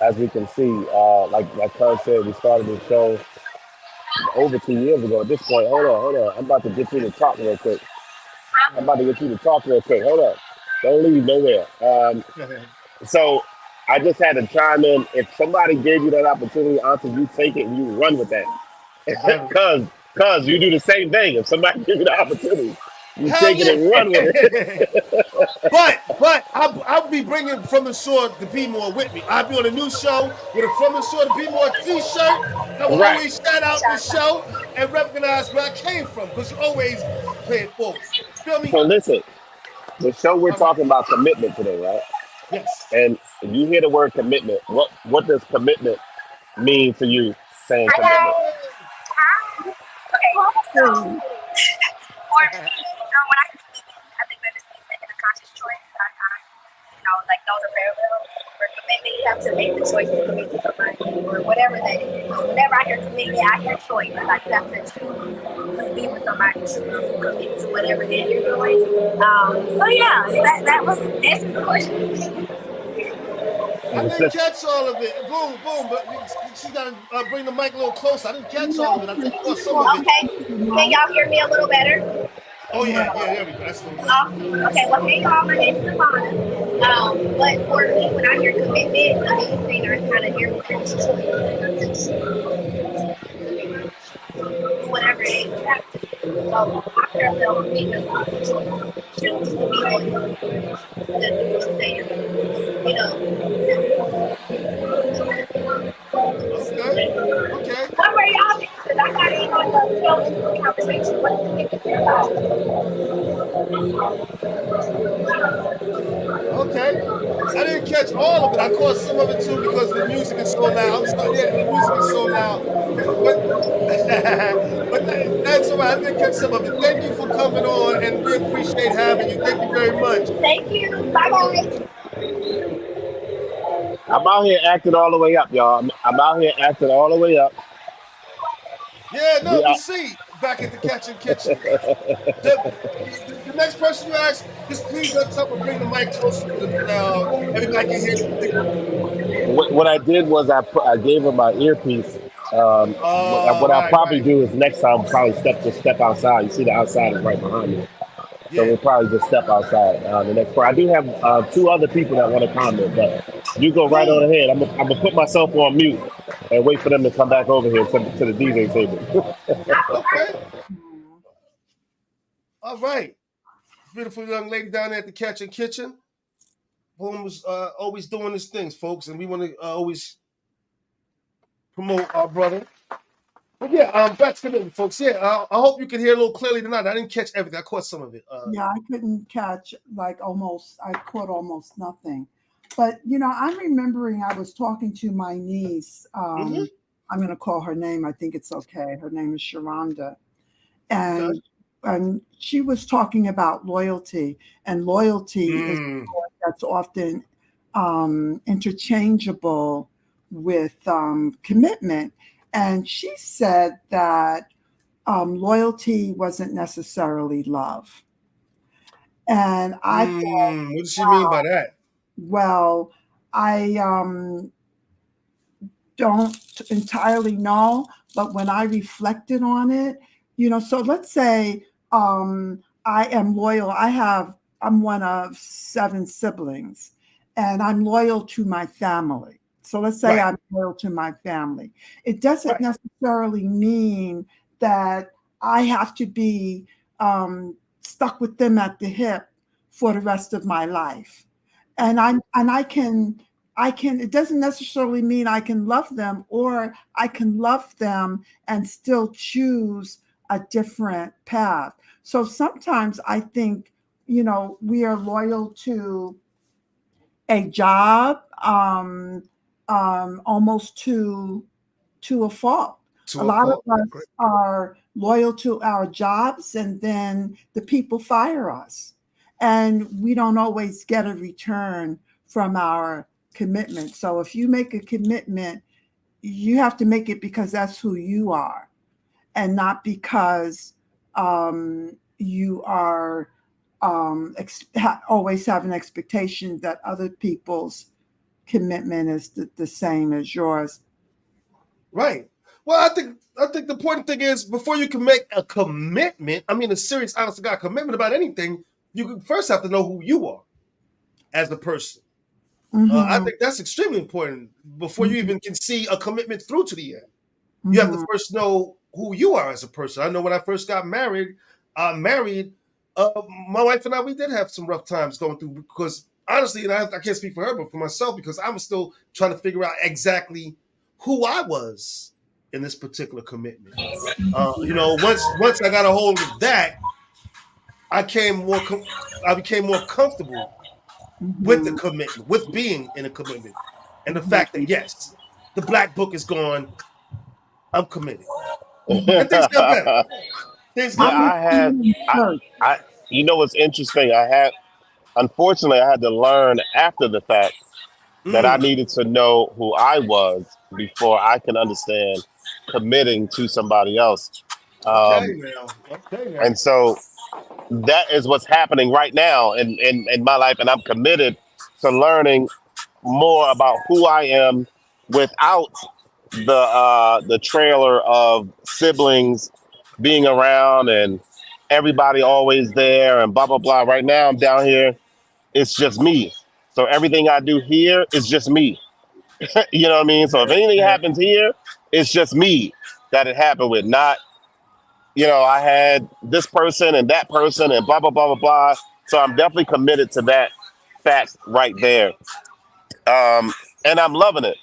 As we can see, like Cuz said, we started this show over 2 years ago. At this point, hold on. I'm about to get you to talk real quick. Hold up. Don't leave nowhere. So I just had to chime in. If somebody gave you that opportunity, Auntie, you take it and you run with that. Cuz you do the same thing. If somebody gives you the opportunity, you Hell take it and run with it. but I'll be bringing From the Shore to Be More with me. I'll be on a new show with a From the Shore to Be More t-shirt. I will Right. always shout out the show and recognize where I came from because you always play it forward. Feel me? So listen, the show we're talking about commitment today, right? Yes. And if you hear the word commitment, what does commitment mean to you? Saying commitment. Okay, so for me, when I think that just means making a conscious choice. Like those are parallel. For commitment, you have to make the choice to commit to somebody or whatever that is. So whenever I hear commitment, I hear choice. Like you have to choose to be with somebody, choose to commit to whatever that you're doing. So yeah, that was answering the question. I didn't catch all of it. Boom, but she got to bring the mic a little closer. I didn't catch all of it. I caught some of it. Okay, can y'all hear me a little better? Oh, yeah, there we go. That's a little better. Okay, well, hey y'all, my name is Savannah. But for me, when I hear commitment, the main thing I kind of hear is whatever it is you have to do. So I feel self because of the choice. Choose to be loyal to do what you say you're going to do. Okay. What were y'all doing? Because I got in on the conversation. What's the commitment about? Okay. I didn't catch all of it. I caught some of it too because the music is so loud. I'm sorry, yeah, the music is so loud. But that's all right. I didn't catch some of it. Thank you for coming on, and we appreciate having you. Thank you very much. Thank you. Bye-bye. I'm out here acting all the way up, y'all. I'm out here acting all the way up. Yeah, no, we see back at the Catching Kitchen. The next person you ask, just please let's up and bring the mic closer to everybody can hear. What I did was I gave her my earpiece. What I'll probably do is next time I'll probably step outside. You see the outside is right behind me. So we'll probably just step outside the next part. I do have 2 other people that want to comment, but you go right on ahead. I'm gonna put myself on mute and wait for them to come back over here to the DJ table. Okay. All right. Beautiful young lady down there at the Catching Kitchen. Boom was always doing his things, folks, and we want to always promote our brother. But yeah, back to commitment, folks. Yeah, I hope you can hear a little clearly tonight. I didn't catch everything. I caught some of it. Yeah, I couldn't catch I caught almost nothing. But, I'm remembering I was talking to my niece. I'm going to call her name. I think it's okay. Her name is Sharonda. And she was talking about loyalty. And loyalty is a word that's often interchangeable with commitment. and she said that loyalty wasn't necessarily love. And I thought, What does she mean by that? well, I don't entirely know, but when I reflected on it, so let's say I am loyal. I'm one of 7 siblings, and I'm loyal to my family. So let's say Right. I'm loyal to my family. It doesn't Right. necessarily mean that I have to be stuck with them at the hip for the rest of my life. And I can it doesn't necessarily mean I can love them, or I can love them and still choose a different path. So sometimes I think, we are loyal to a job, almost to a fault. To A a lot of fault. us are loyal to our jobs, and then the people fire us. And we don't always get a return from our commitment. So if you make a commitment, you have to make it because that's who you are, and not because you are always have an expectation that other people's commitment is the same as yours. Right. Well, I think the important thing is, before you can make a commitment, I mean a serious, honest to God commitment about anything, you first have to know who you are as a person. I think that's extremely important before you even can see a commitment through to the end. You have to first know who you are as a person. I know when I first got married, my wife and I, we did have some rough times going through, because honestly, and I can't speak for her, but for myself, because I was still trying to figure out exactly who I was in this particular commitment. Once I got a hold of that, I became more comfortable with the commitment, with being in a commitment, and the fact that yes, the black book is gone. I'm committed, and things got better. Things Yeah, got better. I had. I. You know what's interesting? Unfortunately, I had to learn after the fact that I needed to know who I was before I can understand committing to somebody else. Okay, now. Okay, now. And so that is what's happening right now in my life, and I'm committed to learning more about who I am without the trailer of siblings being around and everybody always there and blah blah blah. Right now, I'm down here. It's just me. So everything I do here is just me. You know what I mean? So if anything happens here, it's just me that it happened with. Not, I had this person and that person and blah blah blah blah blah. So I'm definitely committed to that fact right there. And I'm loving it.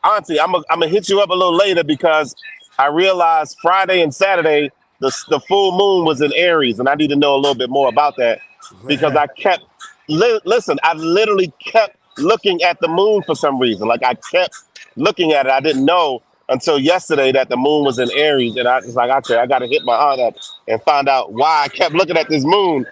Auntie, I'm gonna hit you up a little later because I realized Friday and Saturday the full moon was in Aries, and I need to know a little bit more about that because I kept listen. I literally kept looking at the moon for some reason. Like I kept looking at it. I didn't know until yesterday that the moon was in Aries, and I was like, okay, I got to hit my aunt up and find out why I kept looking at this moon.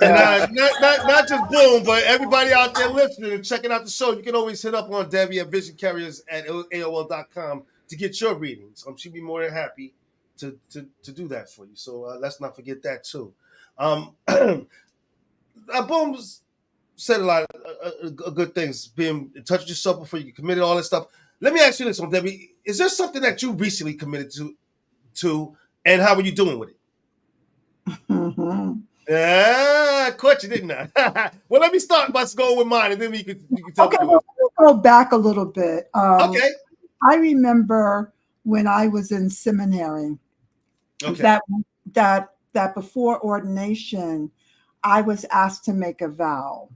And not just Boom, but everybody out there listening and checking out the show, you can always hit up on Debbie at visioncarriers@AOL.com to get your readings. She'd be more than happy to do that for you. So let's not forget that too. Boom said a lot of good things. Being in touch with yourself before you committed, all that stuff. Let me ask you this one, Debbie. Is there something that you recently committed to, and how are you doing with it? Caught you, didn't I? Well, let me start by going with mine, and then you can tell me. Okay, well, let me go back a little bit. Okay. I remember when I was in seminary, that before ordination, I was asked to make a vow,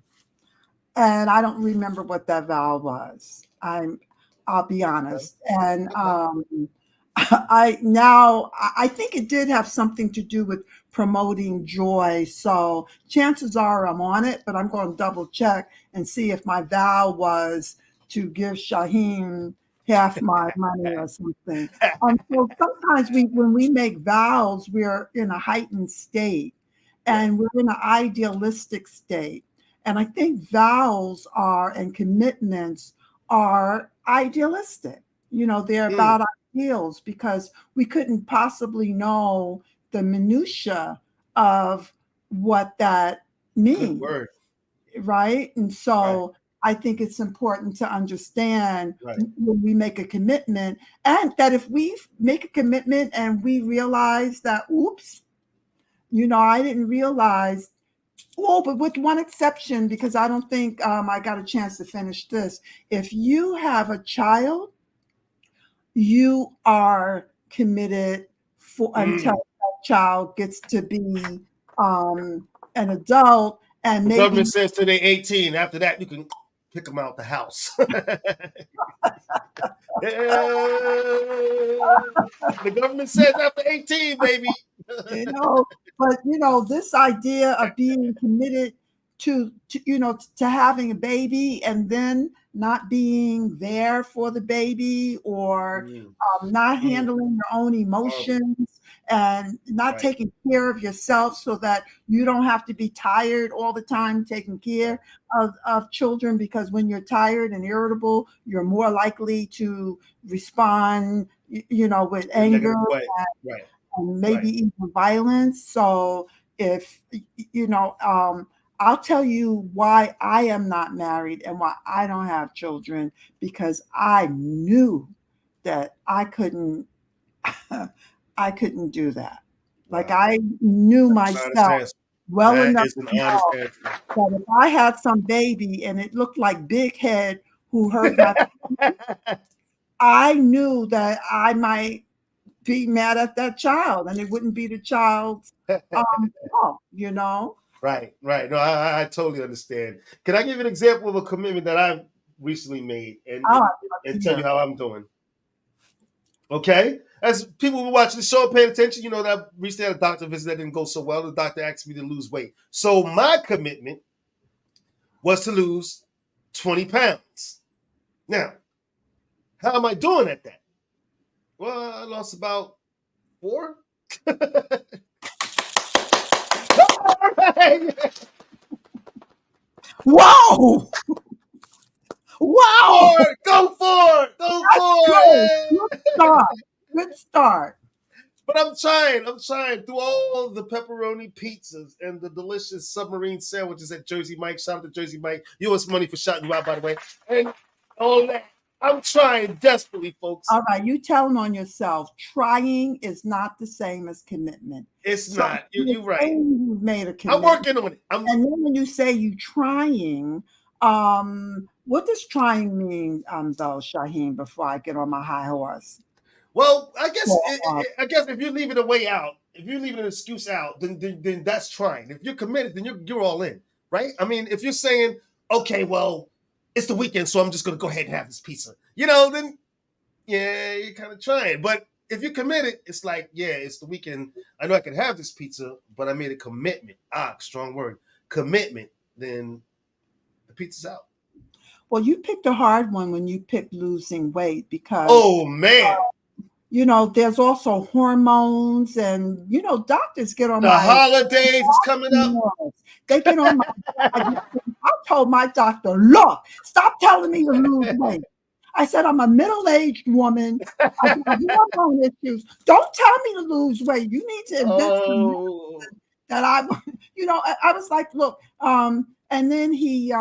and I don't remember what that vow was. I'll be honest, and I think it did have something to do with promoting joy. So chances are I'm on it, but I'm going to double check and see if my vow was to give Shaheem half my money or something. So sometimes when we make vows, we're in a heightened state and we're in an idealistic state. And I think vows and commitments are idealistic. They're about ideals because we couldn't possibly know the minutia of what that Good means, word. right? And Right. so I think it's important to understand Right. when we make a commitment, and that if we make a commitment and we realize that, oops, I didn't realize. Well, but with one exception, because I don't think I got a chance to finish this. If you have a child, you are committed for until that child gets to be an adult, and The maybe government says till they're 18. After that, you can kick them out the house. The government says after 18, baby. you know but this idea of being committed to having a baby and then not being there for the baby, or Mm, not mm, handling your own emotions and not right. taking care of yourself so that you don't have to be tired all the time taking care of children, because when you're tired and irritable, you're more likely to respond with In a anger negative way. Right. and maybe Right. even violence. So if I'll tell you why I am not married and why I don't have children, because I knew that I couldn't I couldn't do that. Like, Wow. I knew That's an honest myself answer. well That enough is an to honest know answer. that if I had some baby and it looked like Big Head who hurt my I knew that I might be mad at that child, and it wouldn't be the child's fault. Right. Right. No, I totally understand. Can I give you an example of a commitment that I've recently made Oh, I'd love to and tell you hear. how I'm doing? Okay. As people who watch the show and paying attention, you know that I recently had a doctor visit that didn't go so well. The doctor asked me to lose weight. So my commitment was to lose 20 pounds. Now, how am I doing at that? Well, I lost about 4. Wow! Wow! Go for it! Go That's for good. it! Good start. Good start. But I'm trying through all the pepperoni pizzas and the delicious submarine sandwiches at Jersey Mike. Shout out to Jersey Mike. You owe us money for shouting you out, by the way. And all that. I'm trying desperately, folks. All right, you telling on yourself. Trying is not the same as commitment. It's So not. You're right. you've made a I'm commitment. working on it. And then when you say you trying, what does trying mean, though, Shaheen, before I get on my high horse? Well, I guess Well, if you're leaving a way out, if you're leaving an excuse out, then that's trying. If you're committed, then you're all in, right? I mean, if you're saying, okay, well, it's the weekend, so I'm just gonna go ahead and have this pizza, then yeah, you're kind of trying. But if you're committed, it's like, yeah, it's the weekend. I know I can have this pizza, but I made a commitment. Strong word, commitment. Then the pizza's out. Well, you picked a hard one when you picked losing weight, because Oh man. there's also hormones, and doctors get on The my holidays is coming up. nerves. They get on my I told my doctor, look, stop telling me to lose weight. I said, I'm a middle-aged woman. I have hormone issues. Don't tell me to lose weight. You need to invest in medicine that I was like, look, and then he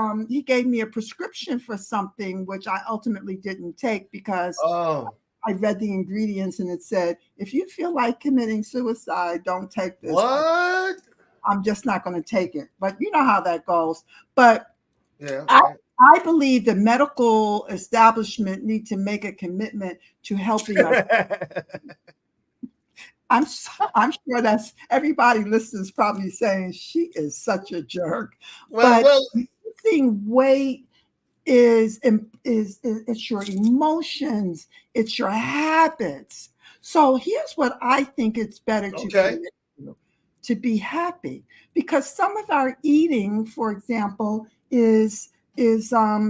gave me a prescription for something which I ultimately didn't take, because I read the ingredients and it said, if you feel like committing suicide, don't take this. What? I'm just not going to take it. But you know how that goes. But yeah, I believe the medical establishment need to make a commitment to helping us. I'm sure that's everybody listening is probably saying she is such a jerk. But losing weight is it's your emotions, it's your habits. So here's what I think it's better to commit to be happy, because some of our eating, for example, is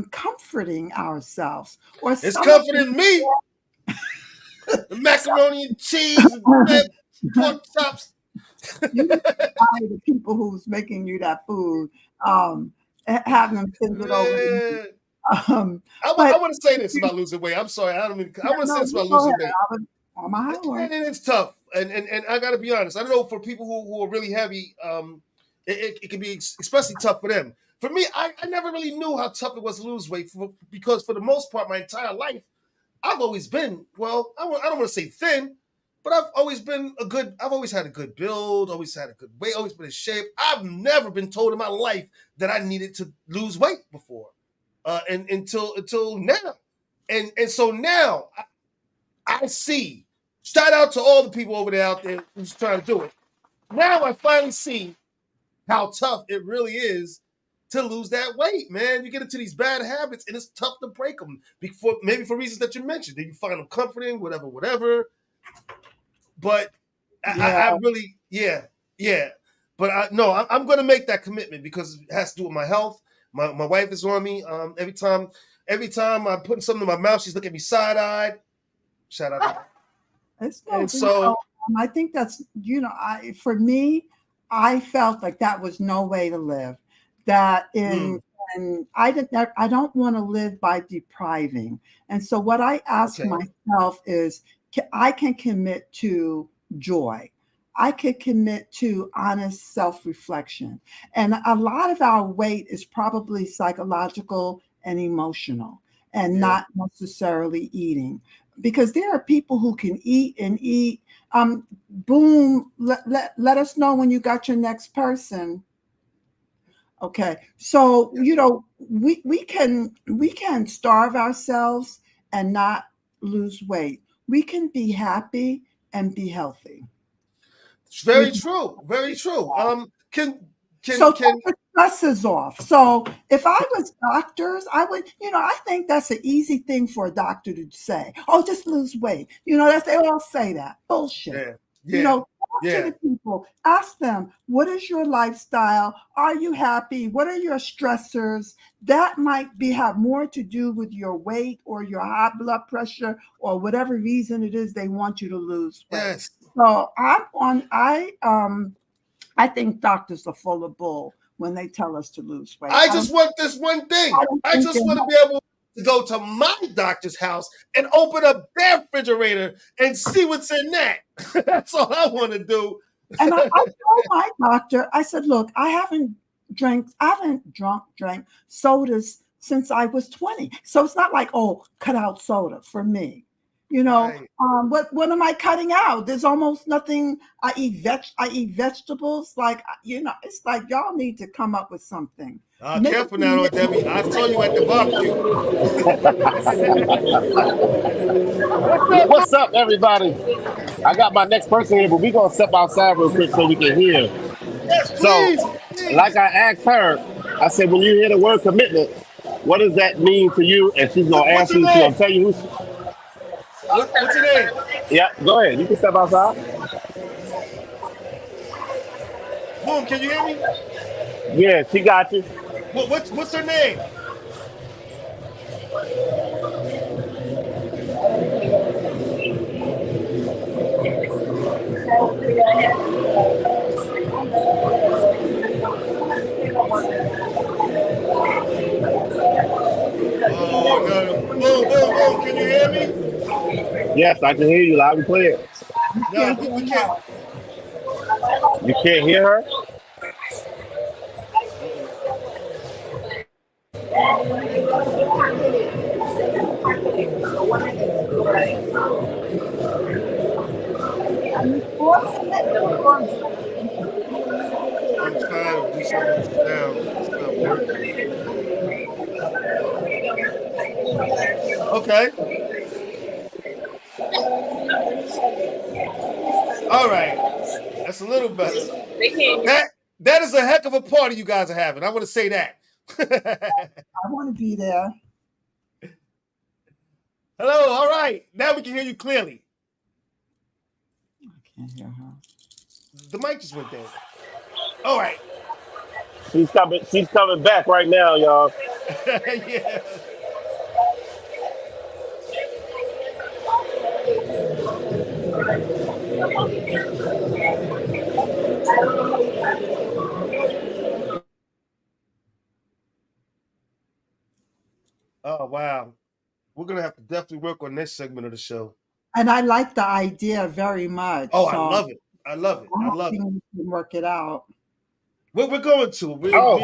comforting ourselves, or it's comforting me. Macaroni and cheese and pork chops. You the people who's making you that food, have them send it over. But want to say this about losing weight. I'm sorry. I don't mean. I want to say this about go losing ahead. weight. I was on my highway. And it's tough. And I got to be honest. I don't know, for people who are really heavy, it can be especially tough for them. For me, I never really knew how tough it was to lose weight because for the most part, my entire life, I've always been, well, I don't want to say thin, but I've always had a good build, always had a good weight, always been in shape. I've never been told in my life that I needed to lose weight before, and until now. And so now I see, shout out to all the people over there out there who's trying to do it. Now I finally see how tough it really is to lose that weight, man. You get into these bad habits, and it's tough to break them. Maybe for reasons that you mentioned, that you find them comforting, whatever. But I really, yeah. But I'm going to make that commitment because it has to do with my health. My wife is on me. Every time I'm putting something in my mouth, she's looking at me side-eyed. Shout out to her. And so I think that's, for me, I felt like that was no way to live. That and I don't want to live by depriving. And so what I ask myself is, I can commit to joy. I can commit to honest self-reflection. And a lot of our weight is probably psychological and emotional and not necessarily eating. Because there are people who can eat and eat. Boom, let us know when you got your next person. Okay, so we can starve ourselves and not lose weight. We can be happy and be healthy. It's very true. Very true. So the stress is off. So if I was doctors, I would, I think that's an easy thing for a doctor to say. Oh, just lose weight. They all say that. Bullshit. Talk to the people. Ask them, what is your lifestyle? Are you happy? What are your stressors? That might have more to do with your weight or your high blood pressure or whatever reason it is they want you to lose weight. Yes. So I think doctors are full of bull when they tell us to lose weight. I just want this one thing. I just want to be able to go to my doctor's house and open up their refrigerator and see what's in that. That's all I want to do. And I told my doctor, I said, look, I haven't drank sodas since I was 20. So it's not like, cut out soda for me. Right. What am I cutting out? There's almost nothing. I eat vegetables. Like, it's like y'all need to come up with something. Careful now, Debbie. I saw you at the barbecue. What's up, everybody? I got my next person here, but we're going to step outside real quick so we can hear. Yes, please. Like I asked her, I said, when you hear the word commitment, what does that mean to you? And she's going to answer you. She's going to tell you who's... What's your name? Yeah, go ahead. You can step outside. Boom, can you hear me? Yeah, she got you. What's her name? Oh, no. Boom, can you hear me? Yes, I can hear you loud and clear. No, we can't. You can't hear her? I'm trying to do something down. It's not working. Okay. All right. That's a little better. That is a heck of a party you guys are having. I want to say that. I want to be there. Hello. All right. Now we can hear you clearly. I can't hear her. The mic just went dead. All right. She's coming back right now, y'all. Yeah. Oh wow. We're gonna have to definitely work on this segment of the show. And I like the idea very much. Oh, I So love it. I love it. I I'm love it. hoping we can work it out. What we're going to? Oh,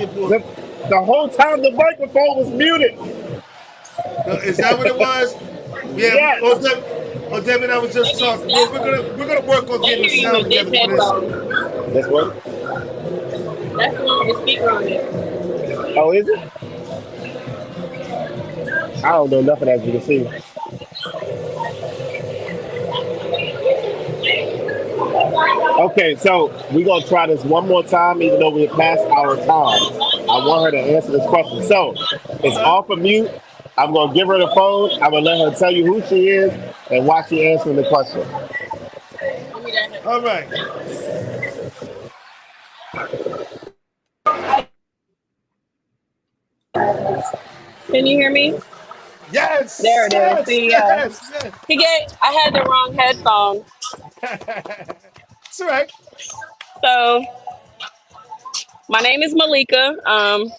the whole time the microphone was muted. Is that what it was? Yeah. Yes. Oh, Devin, I was just talking. We're gonna work on getting the sound together for this. This one? That's the one with the speaker on it. Oh, is it? I don't know nothing, as you can see. Okay, so we're gonna try this one more time, even though we're past our time. I want her to answer this question. So it's off of mute. I'm gonna give her the phone. I'm gonna let her tell you who she is and why she answering the question. All right. Can you hear me? Yes. There it is. Yes, See, yes, yes. I had the wrong headphone. It's all right. So my name is Malika.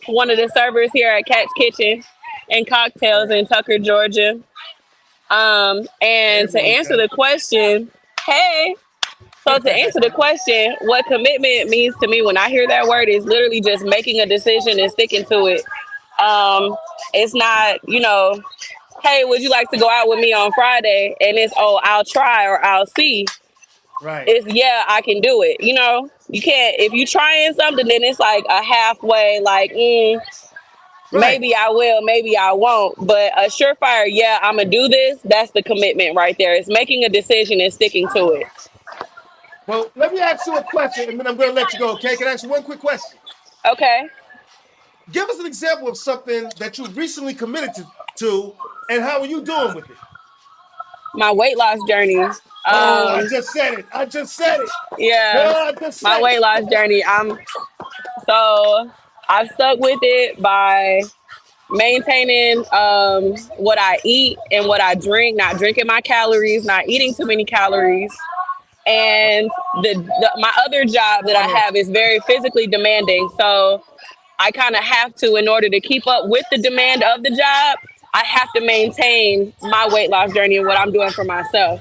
One of the servers here at Cat's Kitchen and Cocktails in Tucker, Georgia. And to answer the question, so to answer the question, what commitment means to me when I hear that word is literally just making a decision and sticking to it. It's not, hey, would you like to go out with me on Friday? And it's, oh, I'll try or I'll see. Right. It's, yeah, I can do it. You can't, if you trying something, then it's like a halfway, like, maybe I will, maybe I won't. But a surefire, yeah, I'm going to do this. That's the commitment right there. It's making a decision and sticking to it. Well, let me ask you a question, and then I'm going to let you go, okay? Can I ask you one quick question? Okay. Give us an example of something that you recently committed to, and how are you doing with it? My weight loss journey. I just said it. Yeah, my weight loss journey. So I've stuck with it by maintaining what I eat and what I drink, not drinking my calories, not eating too many calories. And my other job that I have is very physically demanding. So I kind of have to, in order to keep up with the demand of the job, I have to maintain my weight loss journey and what I'm doing for myself.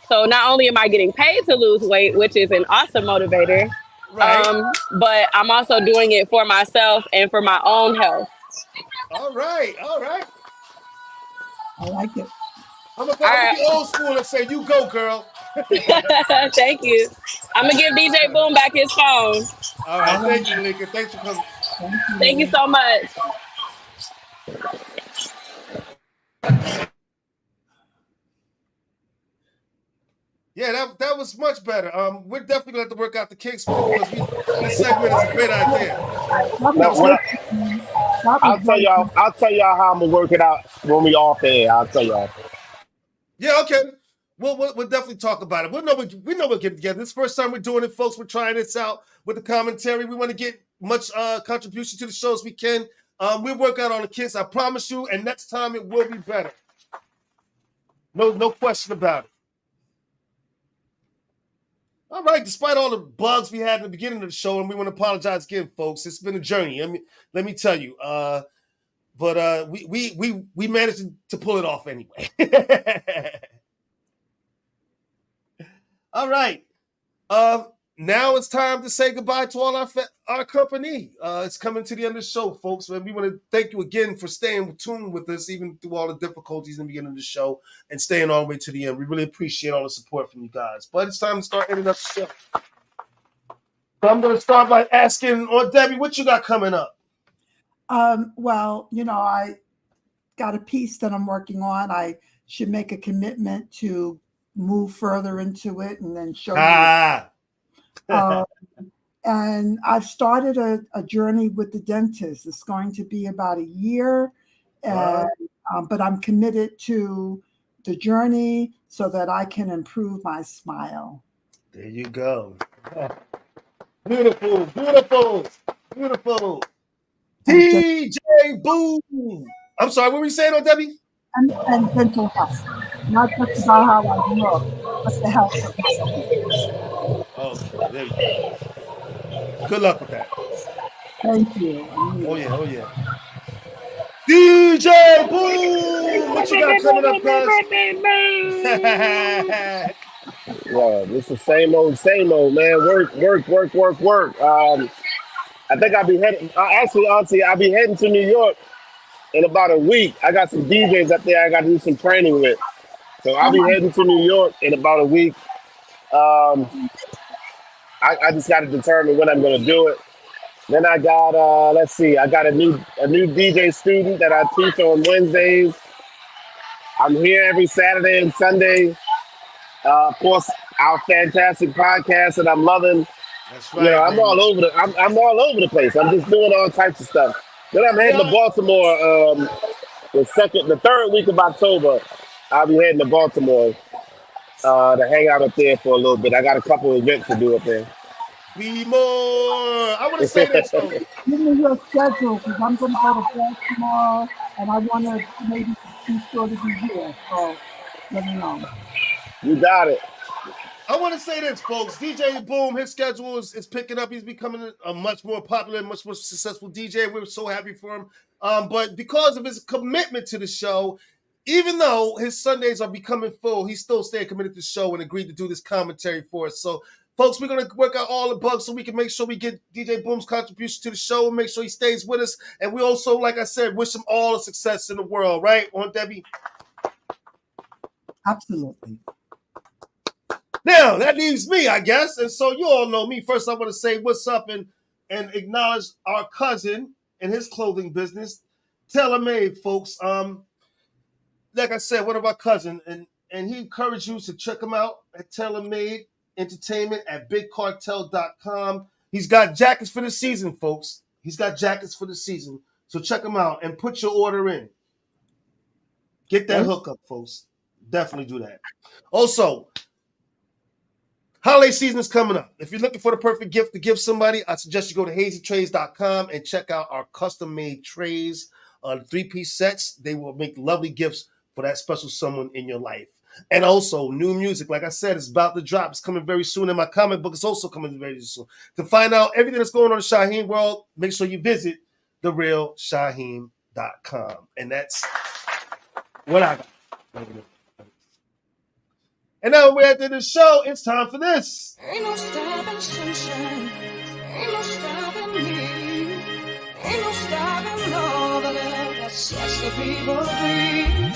So not only am I getting paid to lose weight, which is an awesome motivator, right. But I'm also doing it for myself and for my own health. All right. I like it. I'm going to be old school and say, you go, girl. Thank you. I'm going to give DJ Boom back his phone. All right. Thank you, Malika. Thanks for coming. Thank you so much. Yeah, that was much better. We're definitely going to have to work out the kinks because this segment is a great idea. I'll tell y'all how I'm gonna work it out when we off air. I'll tell y'all. Yeah, okay. We'll definitely talk about it. We know we'll get together. This is the first time we're doing it, folks. We're trying this out with the commentary. We want to get much contribution to the show as we can. We'll work out on the kinks, I promise you, and next time it will be better. No question about it. All right, despite all the bugs we had in the beginning of the show, and we want to apologize again, folks. It's been a journey. Let me tell you. But we managed to pull it off anyway. All right. Now it's time to say goodbye to all our company. It's coming to the end of the show, folks. And we want to thank you again for staying tuned with us, even through all the difficulties in the beginning of the show, and staying all the way to the end. We really appreciate all the support from you guys. But it's time to start ending up the show. So I'm going to start by asking, Debbie, what you got coming up? Well, I got a piece that I'm working on. I should make a commitment to move further into it and then show you. And I've started a journey with the dentist. It's going to be about a year, but I'm committed to the journey so that I can improve my smile. There you go. Beautiful. DJ Boom. I'm sorry, what were you saying, Debbie? And dental health. Not just about how I look, but the health of my teeth. Oh, there you go. Good luck with that. Thank you. Oh yeah. DJ Boom, what you got coming up, cuz? Yeah, this is same old, man. Work. I think I'll be heading. Actually, Auntie, I'll be heading to New York in about a week. I got some DJs up there I got to do some training with. So I'll be heading to New York in about a week. I just got to determine when I'm going to do it. Then I got, let's see, I got a new DJ student that I teach on Wednesdays. I'm here every Saturday and Sunday. Of course, our fantastic podcast that I'm loving. That's right. You know, I'm all over the place. I'm just doing all types of stuff. Then I'm heading to Baltimore the third week of October. I'll be heading to Baltimore to hang out up there for a little bit. I got a couple of events to do up there. Be more. I want to say this. Give me your schedule because I'm going to go to Baltimore and I want to maybe be sure to be here. So let me know. You got it. I want to say this, folks. DJ Boom, his schedule is picking up. He's becoming a much more popular, much more successful DJ. We're so happy for him. But because of his commitment to the show, even though his Sundays are becoming full, he's still staying committed to the show and agreed to do this commentary for us. So, folks, we're going to work out all the bugs so we can make sure we get DJ Boom's contribution to the show and make sure he stays with us. And we also, like I said, wish him all the success in the world, right? Aunt Debbie? Absolutely. Now, that leaves me, I guess. And so you all know me. First, I want to say what's up and acknowledge our cousin and his clothing business, TaylorMade, folks. Like I said, one of our cousins, and he encouraged you to check him out at TaylorMade Entertainment at BigCartel.com. He's got jackets for the season, folks. He's got jackets for the season. So check him out and put your order in. Get that hookup, folks. Definitely do that. Also, holiday season is coming up. If you're looking for the perfect gift to give somebody, I suggest you go to hazytrays.com and check out our custom-made trays, 3-piece sets. They will make lovely gifts for that special someone in your life. And also, new music, like I said, is about to drop. It's coming very soon. And my comic book is also coming very soon. To find out everything that's going on in the Shyheim world, make sure you visit therealshyheim.com. And that's what I got. And now we're at the end of the show. It's time for this. Ain't no stopping sunshine. Ain't no stopping me. Ain't no stopping all the love that sets the people free.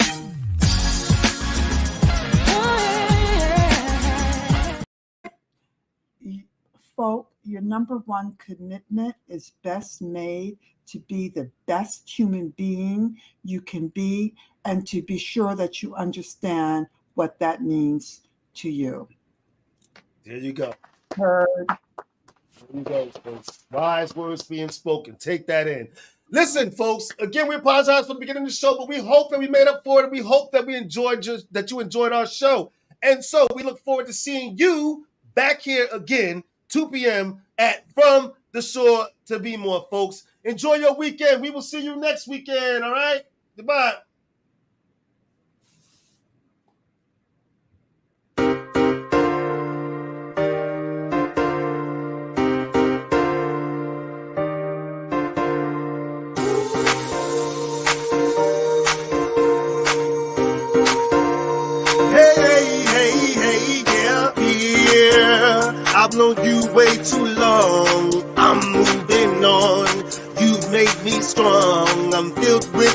Folk, your number one commitment is best made to be the best human being you can be and to be sure that you understand what that means to you. There you go. Heard. There you go, folks. Wise words being spoken. Take that in. Listen, folks, again, we apologize for the beginning of the show, but we hope that we made up for it. We hope that you enjoyed our show. And so we look forward to seeing you back here again, 2 p.m. at From the Shore to Be More, folks. Enjoy your weekend. We will see you next weekend, all right? Goodbye. I've known you way too long. I'm moving on. You've made me strong. I'm filled with